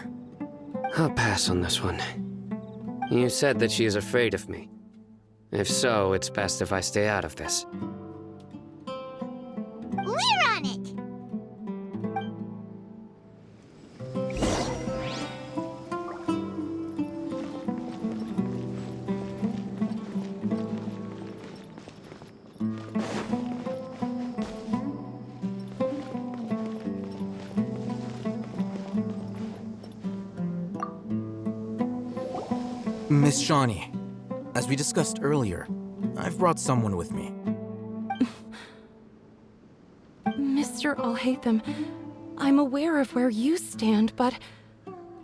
I'll pass on this one. You said that she is afraid of me. If so, it's best if I stay out of this. We're on it! Miss Shawnee, as we discussed earlier, I've brought someone with me. Mr. Alhaitham, I'm aware of where you stand, but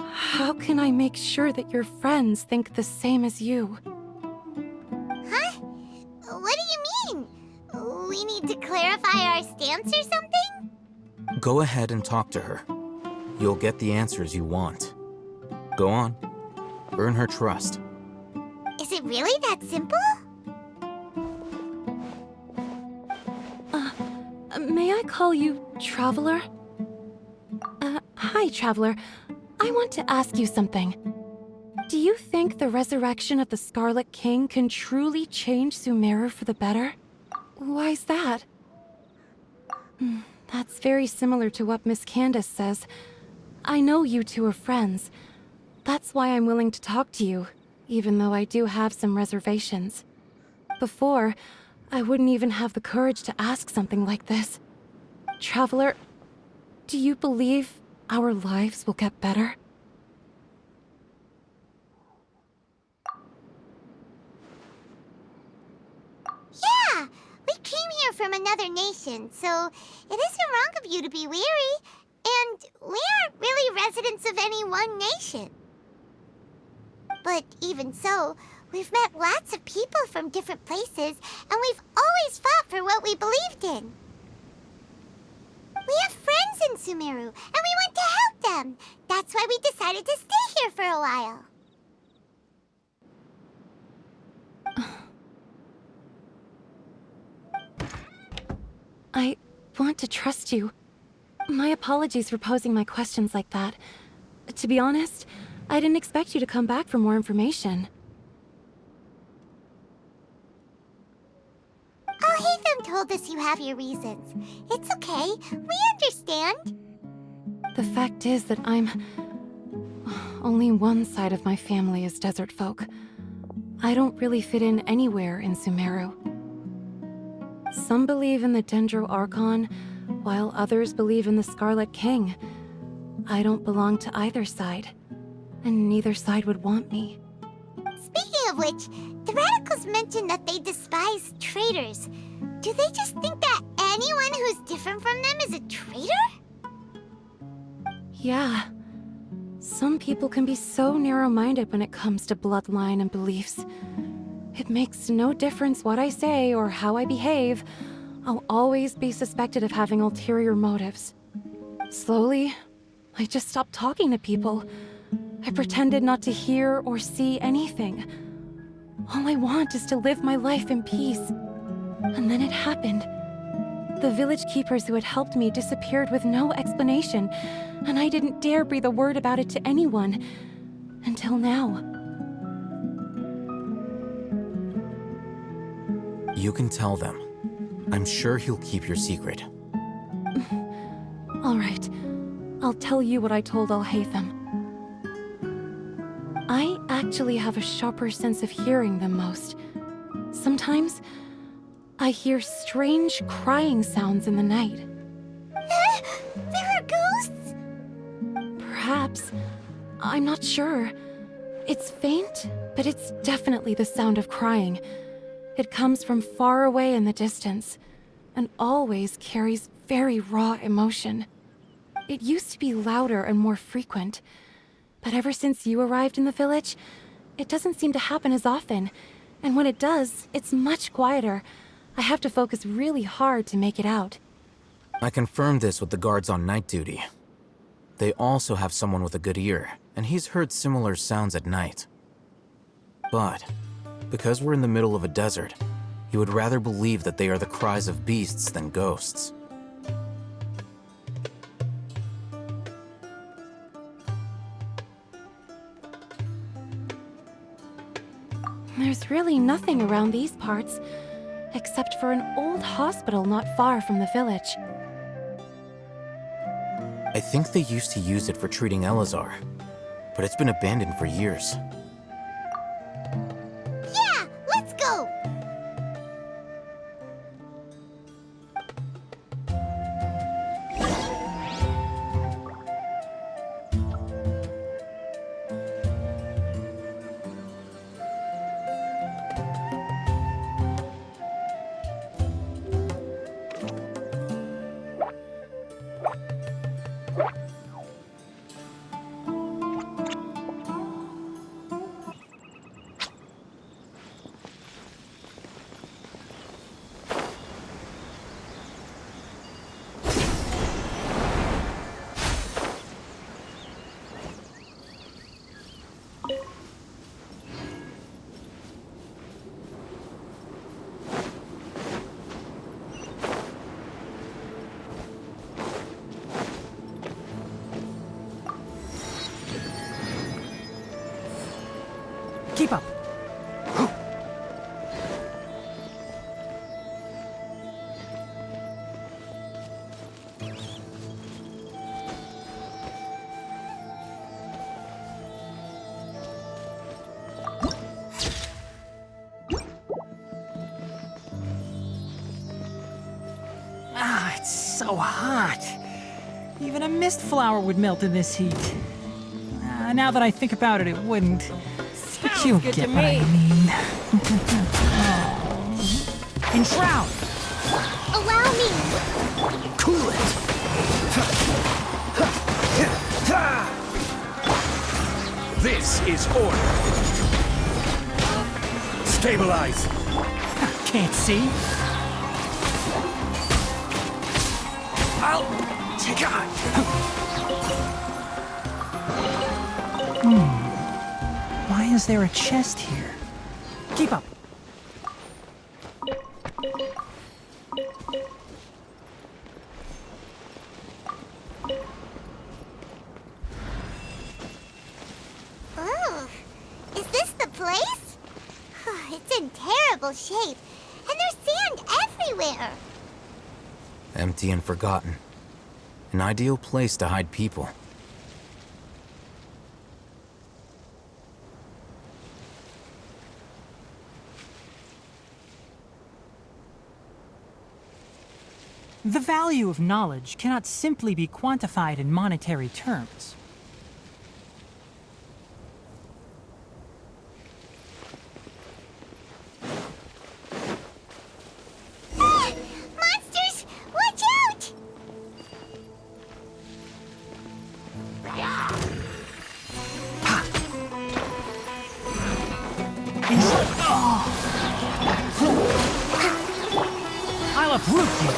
how can I make sure that your friends think the same as you? Huh? What do you mean? We need to clarify our stance or something? Go ahead and talk to her. You'll get the answers you want. Go on. Earn her trust. Is it really that simple? May I call you Traveler? Hi, Traveler. I want to ask you something. Do you think the resurrection of the Scarlet King can truly change Sumeru for the better? Why's that? That's very similar to what Miss Candace says. I know you two are friends. That's why I'm willing to talk to you, even though I do have some reservations. Before, I wouldn't even have the courage to ask something like this. Traveler, do you believe our lives will get better? Yeah! We came here from another nation, so it isn't wrong of you to be weary. And we aren't really residents of any one nation. But even so, we've met lots of people from different places, and we've always fought for what we believed in. We have friends in Sumeru, and we want to help them. That's why we decided to stay here for a while. I want to trust you. My apologies for posing my questions like that. To be honest, I didn't expect you to come back for more information. Alhaitham told us you have your reasons. It's okay. We understand. The fact is that only one side of my family is desert folk. I don't really fit in anywhere in Sumeru. Some believe in the Dendro Archon, while others believe in the Scarlet King. I don't belong to either side, and neither side would want me. Speaking of which, the radicals mentioned that they despise traitors. Do they just think that anyone who's different from them is a traitor? Yeah. Some people can be so narrow-minded when it comes to bloodline and beliefs. It makes no difference what I say or how I behave. I'll always be suspected of having ulterior motives. Slowly, I just stopped talking to people. I pretended not to hear or see anything. All I want is to live my life in peace. And then it happened. The village keepers who had helped me disappeared with no explanation, and I didn't dare breathe a word about it to anyone. Until now. You can tell them. I'm sure he'll keep your secret. All right. I'll tell you what I told Alhaitham. I actually have a sharper sense of hearing than most. Sometimes, I hear strange crying sounds in the night. There are ghosts? Perhaps. I'm not sure. It's faint, but it's definitely the sound of crying. It comes from far away in the distance, and always carries very raw emotion. It used to be louder and more frequent, but ever since you arrived in the village, it doesn't seem to happen as often, and when it does, it's much quieter. I have to focus really hard to make it out. I confirmed this with the guards on night duty. They also have someone with a good ear, and he's heard similar sounds at night. But because we're in the middle of a desert, he would rather believe that they are the cries of beasts than ghosts. There's really nothing around these parts, except for an old hospital not far from the village. I think they used to use it for treating Elazar, but it's been abandoned for years. Yeah, let's go! it's so hot. Even a mist flower would melt in this heat. Now that I think about it, it wouldn't. But you get what I mean. Enshroud! Allow me! Cool it! This is order. Stabilize. Can't see. I'll take on. Why is there a chest here? Keep up. Oh, is this the place? It's in terrible shape, and there's sand everywhere. Empty and forgotten. An ideal place to hide people. The value of knowledge cannot simply be quantified in monetary terms. Monsters! Watch out! I'll uproot you!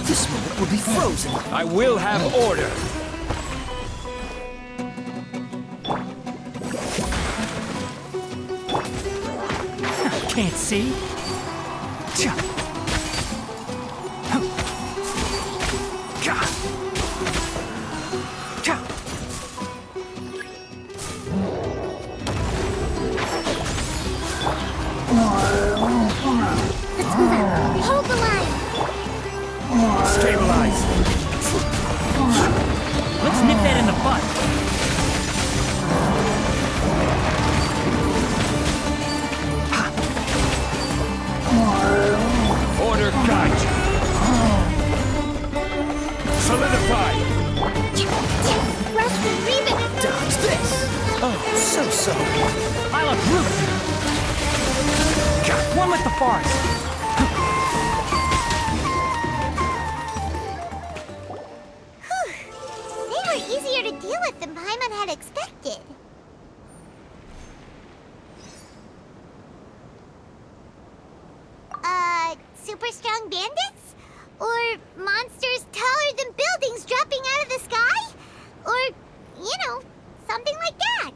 This moment will be frozen. I will have order. Can't see. Hold the line! Stabilize. Let's nip that in the butt. Order guide you. Solidify. Rusty, leave it! Dodge this. Oh, so. I'll uproot you. One with the forest. They were easier to deal with than Paimon had expected. Super strong bandits? Or monsters taller than buildings dropping out of the sky? Or, something like that.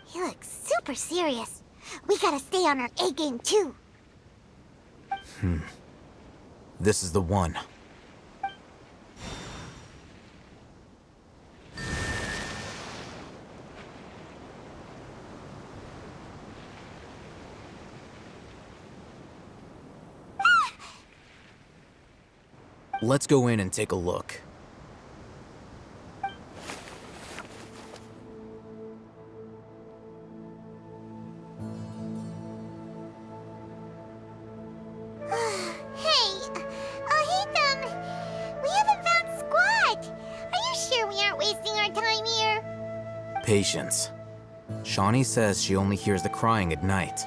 He looks super serious. We gotta stay on our A game too. This is the one. Let's go in and take a look. Hey, Ohitham! We haven't found Squat! Are you sure we aren't wasting our time here? Patience. Shawnee says she only hears the crying at night.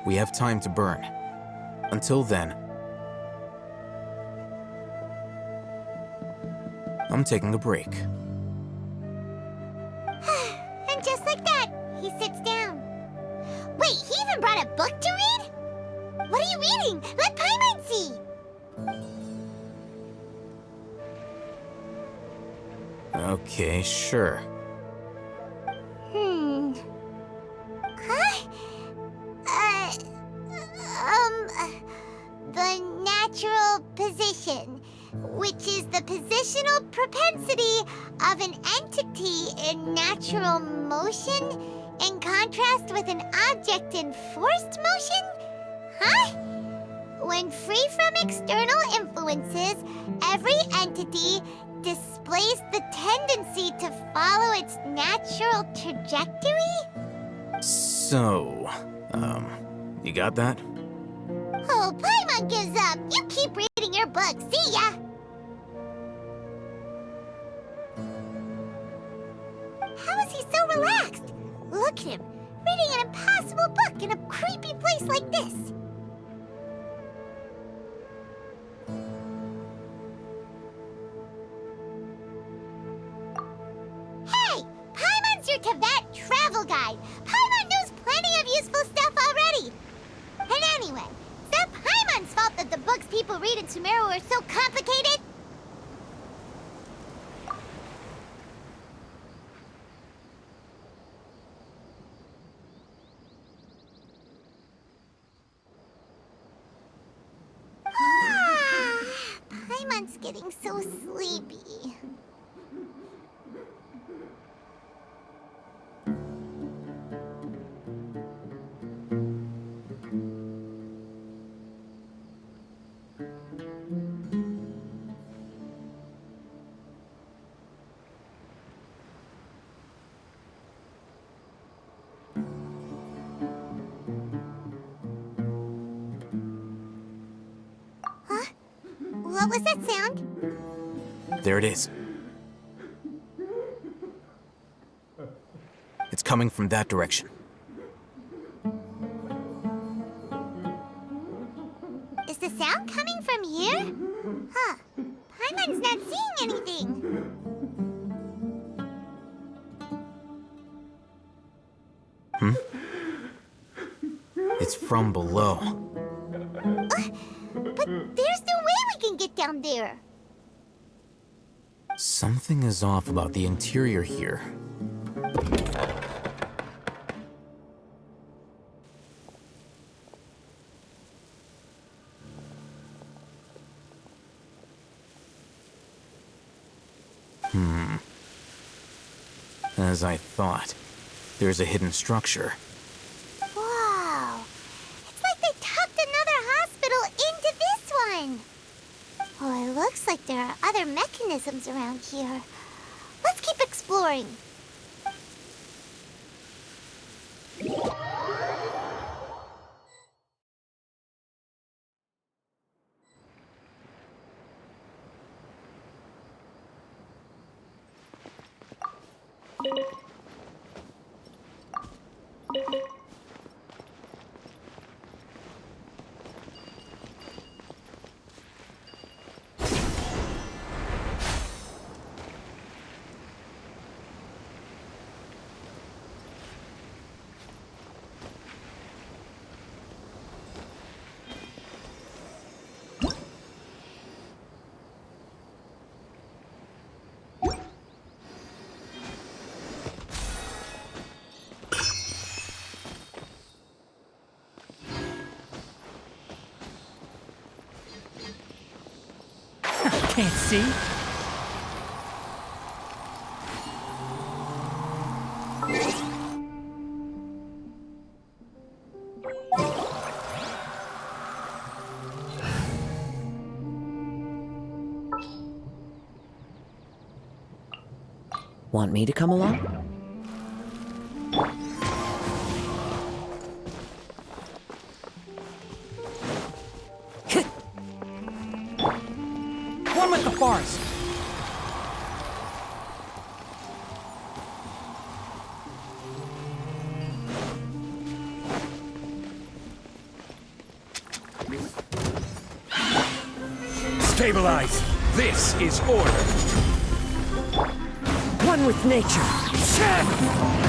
We have time to burn. Until then, I'm taking a break. And just like that, he sits down. Wait, he even brought a book to read? What are you reading? Let Paimon see! Okay, sure. Huh? The natural position, which is the positional propensity of an entity in natural motion in contrast with an object in forced motion? Huh? When free from external influences, every entity displays the tendency to follow its natural trajectory? So, you got that? Oh, Paimon gives up. You keep reading your book. See ya! How is he so relaxed? Look at him, reading an impossible book in a creepy place like this. Hey! Paimon's your Teyvat travel guide. Paimon knows plenty of useful stuff already. And anyway, is that Paimon's fault that the books people read in Sumeru are so complicated? Paimon's getting so sleepy. What was that sound? There it is. It's coming from that direction. Is the sound coming from here? Huh. Paimon's not seeing anything. It's from below. But there's no way we can get down there. Something is off about the interior here. As I thought, there's a hidden structure. Wow. It's like they tucked another hospital into this one. Oh, it looks like there are other mechanisms around here. Let's keep exploring. Can't see. Want me to come along? One with the forest. Stabilize! This is order! One with nature.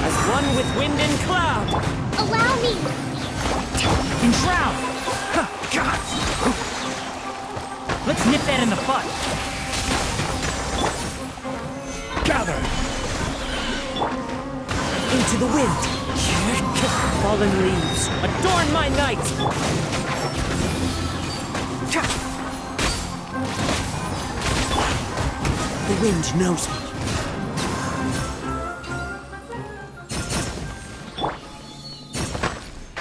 As one with wind and cloud. Allow me! Enshroud! God! Let's nip that in the bud. Gather! Into the wind. Fallen leaves, adorn my night! The wind knows me.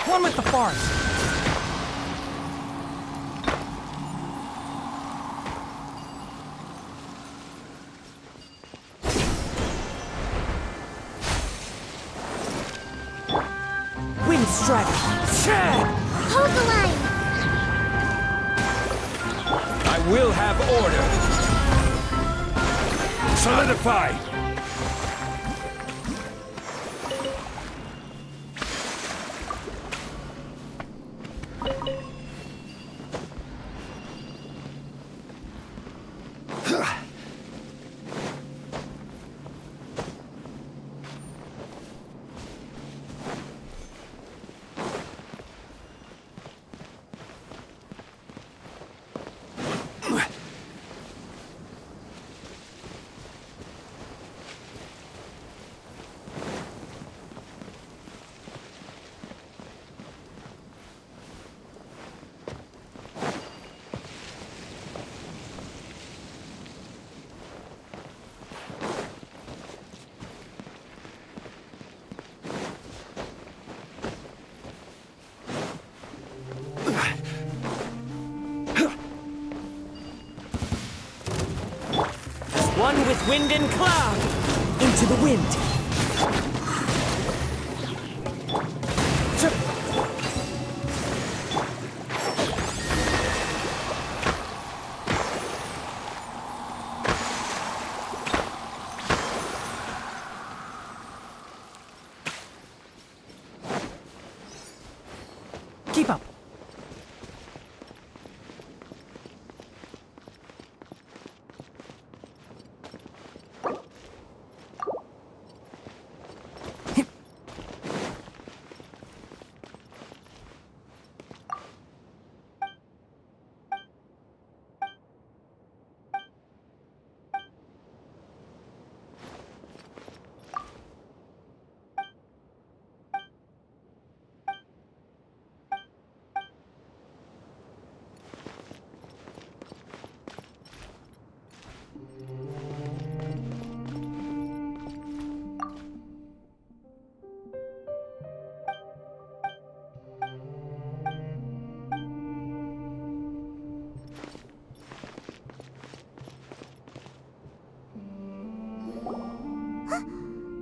One with the forest. Strider! Hold the line! I will have order. Solidify! One with wind and cloud! Into the wind! Keep up!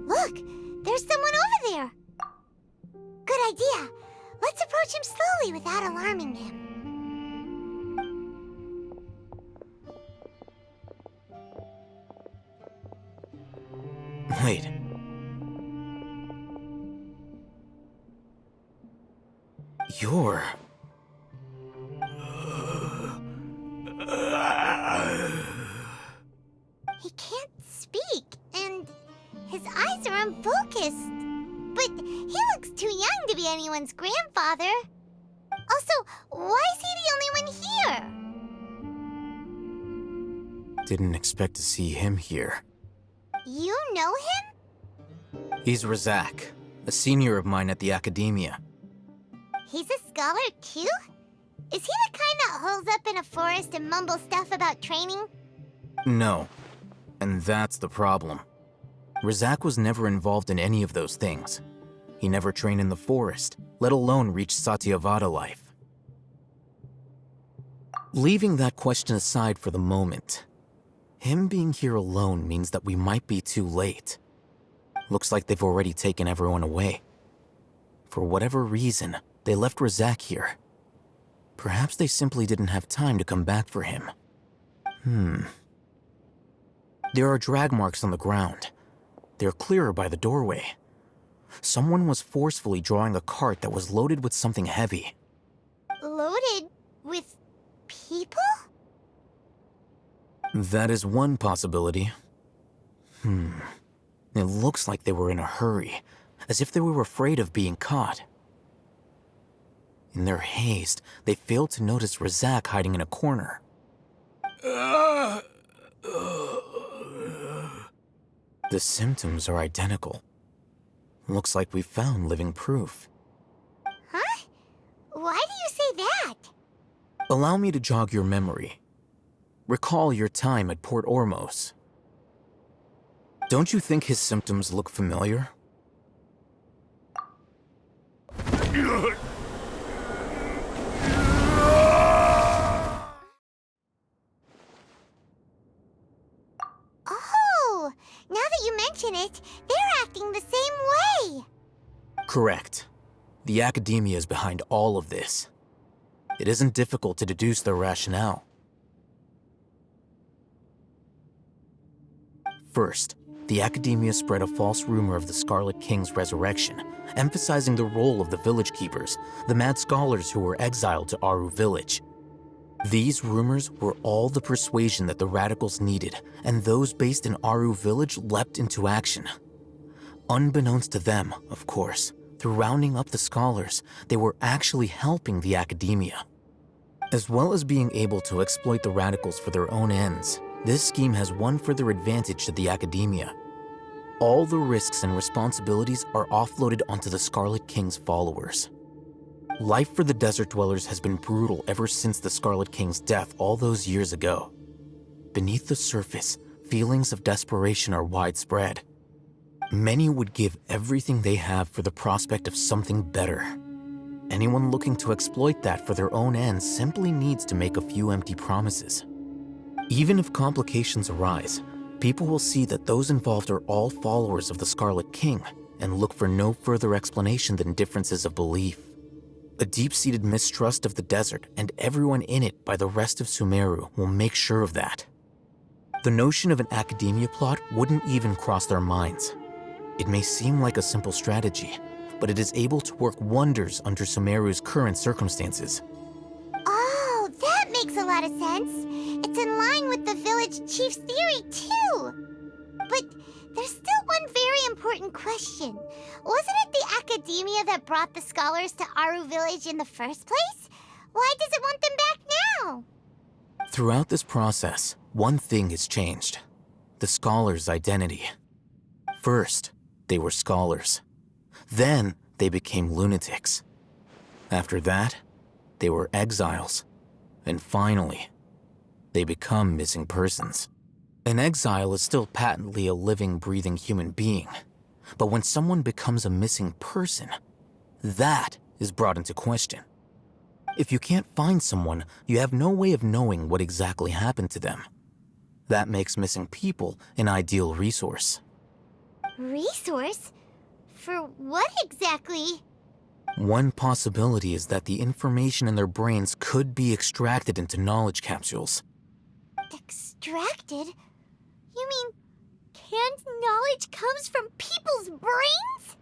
Look! There's someone over there! Good idea. Let's approach him slowly without alarming him. Wait. You're... He can't speak, and his eyes are unfocused. But he looks too young to be anyone's grandfather. Also, why is he the only one here? Didn't expect to see him here. You know him? He's Razak, a senior of mine at the Academia. He's a scholar too? Is he the kind that holes up in a forest and mumbles stuff about training? No. And that's the problem. Razak was never involved in any of those things. He never trained in the forest, let alone reach Satyavada life. Leaving that question aside for the moment, him being here alone means that we might be too late. Looks like they've already taken everyone away. For whatever reason, they left Razak here. Perhaps they simply didn't have time to come back for him. There are drag marks on the ground. They're clearer by the doorway. Someone was forcefully drawing a cart that was loaded with something heavy. Loaded with people? That is one possibility. It looks like they were in a hurry, as if they were afraid of being caught. In their haste, they failed to notice Razak hiding in a corner. The symptoms are identical. Looks like we found living proof. Huh? Why do you say that? Allow me to jog your memory. Recall your time at Port Ormos. Don't you think his symptoms look familiar? Oh, now that you mention it, they're acting the same way. Correct. the academia is behind all of this. It isn't difficult to deduce their rationale. First, the academia spread a false rumor of the Scarlet King's resurrection, emphasizing the role of the village keepers, the mad scholars who were exiled to Aru Village. These rumors were all the persuasion that the radicals needed, and those based in Aru Village leapt into action. Unbeknownst to them, of course, through rounding up the scholars, they were actually helping the academia. As well as being able to exploit the radicals for their own ends, this scheme has one further advantage to the academia. All the risks and responsibilities are offloaded onto the Scarlet King's followers. Life for the desert dwellers has been brutal ever since the Scarlet King's death all those years ago. Beneath the surface, feelings of desperation are widespread. Many would give everything they have for the prospect of something better. Anyone looking to exploit that for their own ends simply needs to make a few empty promises. Even if complications arise, people will see that those involved are all followers of the Scarlet King and look for no further explanation than differences of belief. A deep-seated mistrust of the desert and everyone in it by the rest of Sumeru will make sure of that. The notion of an academia plot wouldn't even cross their minds. It may seem like a simple strategy, but it is able to work wonders under Sumeru's current circumstances. Oh, that makes a lot of sense. It's in line with the village chief's theory, too. But there's still one very important question. Wasn't it the academia that brought the scholars to Aru Village in the first place? Why does it want them back now? Throughout this process, one thing has changed: the scholars' identity. First, they were scholars. Then, they became lunatics. After that, they were exiles. And finally, they become missing persons. An exile is still patently a living, breathing human being. But when someone becomes a missing person, that is brought into question. If you can't find someone, you have no way of knowing what exactly happened to them. That makes missing people an ideal resource. Resource? For what exactly? One possibility is that the information in their brains could be extracted into knowledge capsules. Extracted? You mean canned knowledge comes from people's brains?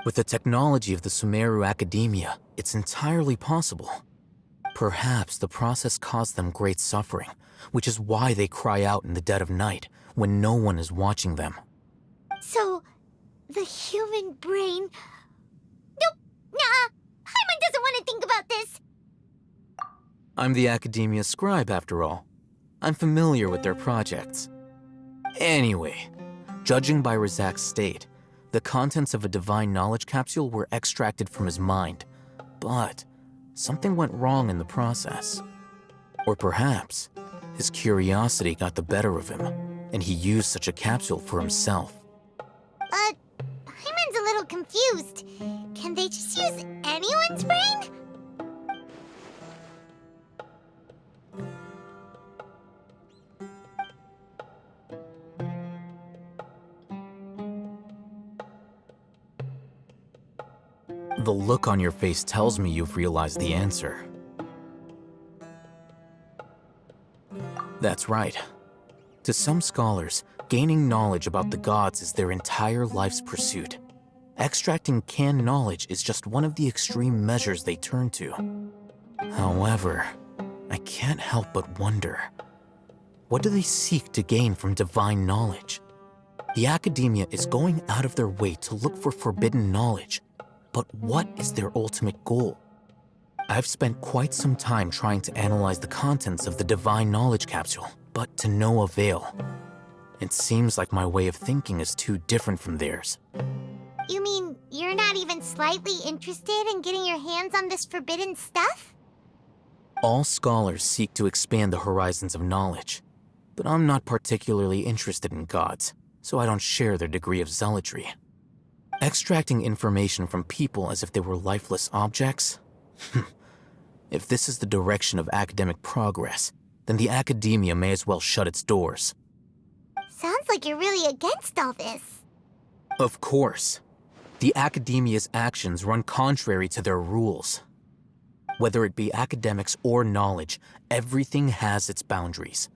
With the technology of the Sumeru Academia, it's entirely possible. Perhaps the process caused them great suffering, which is why they cry out in the dead of night when no one is watching them. So, the human brain... Nope, nah, Paimon doesn't want to think about this. I'm the Academia scribe, after all. I'm familiar with their projects. Anyway, judging by Razak's state, the contents of a divine knowledge capsule were extracted from his mind, but something went wrong in the process. Or perhaps, his curiosity got the better of him, and he used such a capsule for himself. Paimon's a little confused. Can they just use anyone's brain? The look on your face tells me you've realized the answer. That's right. To some scholars, gaining knowledge about the gods is their entire life's pursuit. Extracting canned knowledge is just one of the extreme measures they turn to. However, I can't help but wonder, what do they seek to gain from divine knowledge? The academia is going out of their way to look for forbidden knowledge, but what is their ultimate goal? I've spent quite some time trying to analyze the contents of the divine knowledge capsule, but to no avail. It seems like my way of thinking is too different from theirs. You mean you're not even slightly interested in getting your hands on this forbidden stuff? All scholars seek to expand the horizons of knowledge, but I'm not particularly interested in gods, so I don't share their degree of zealotry. Extracting information from people as if they were lifeless objects? If this is the direction of academic progress, then the academia may as well shut its doors. Sounds like you're really against all this. Of course. The Academia's actions run contrary to their rules. Whether it be academics or knowledge, everything has its boundaries.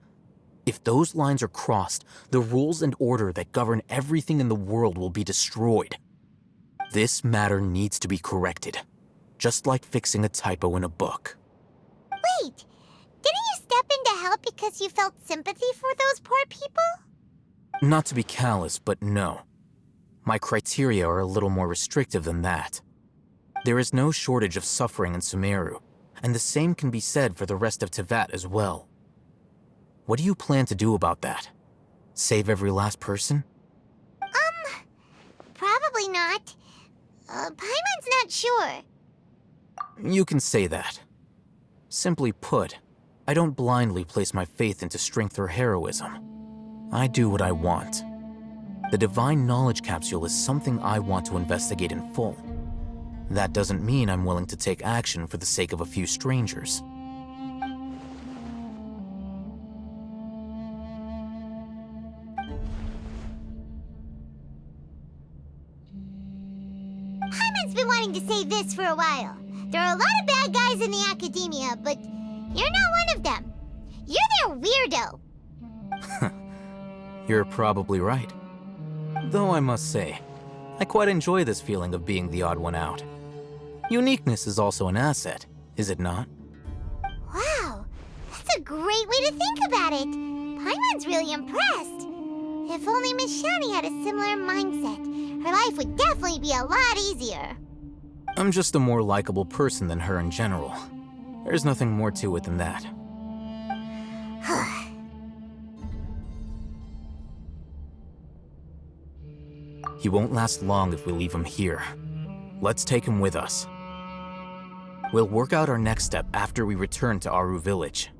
If those lines are crossed, the rules and order that govern everything in the world will be destroyed. This matter needs to be corrected, just like fixing a typo in a book. Wait, didn't you step in to help because you felt sympathy for those poor people? Not to be callous, but no. My criteria are a little more restrictive than that. There is no shortage of suffering in Sumeru, and the same can be said for the rest of Teyvat as well. What do you plan to do about that? Save every last person? Probably not. Paimon's not sure. You can say that. Simply put, I don't blindly place my faith into strength or heroism. I do what I want. The Divine Knowledge Capsule is something I want to investigate in full. That doesn't mean I'm willing to take action for the sake of a few strangers. Paimon's been wanting to say this for a while. There are a lot of bad guys in the Academia, but you're not one of them. You're their weirdo. You're probably right. Though I must say, I quite enjoy this feeling of being the odd one out. Uniqueness is also an asset, is it not? Wow, that's a great way to think about it. Paimon's really impressed. If only Miss Shani had a similar mindset, her life would definitely be a lot easier. I'm just a more likable person than her in general. There's nothing more to it than that. He won't last long if we leave him here. Let's take him with us. We'll work out our next step after we return to Aru Village.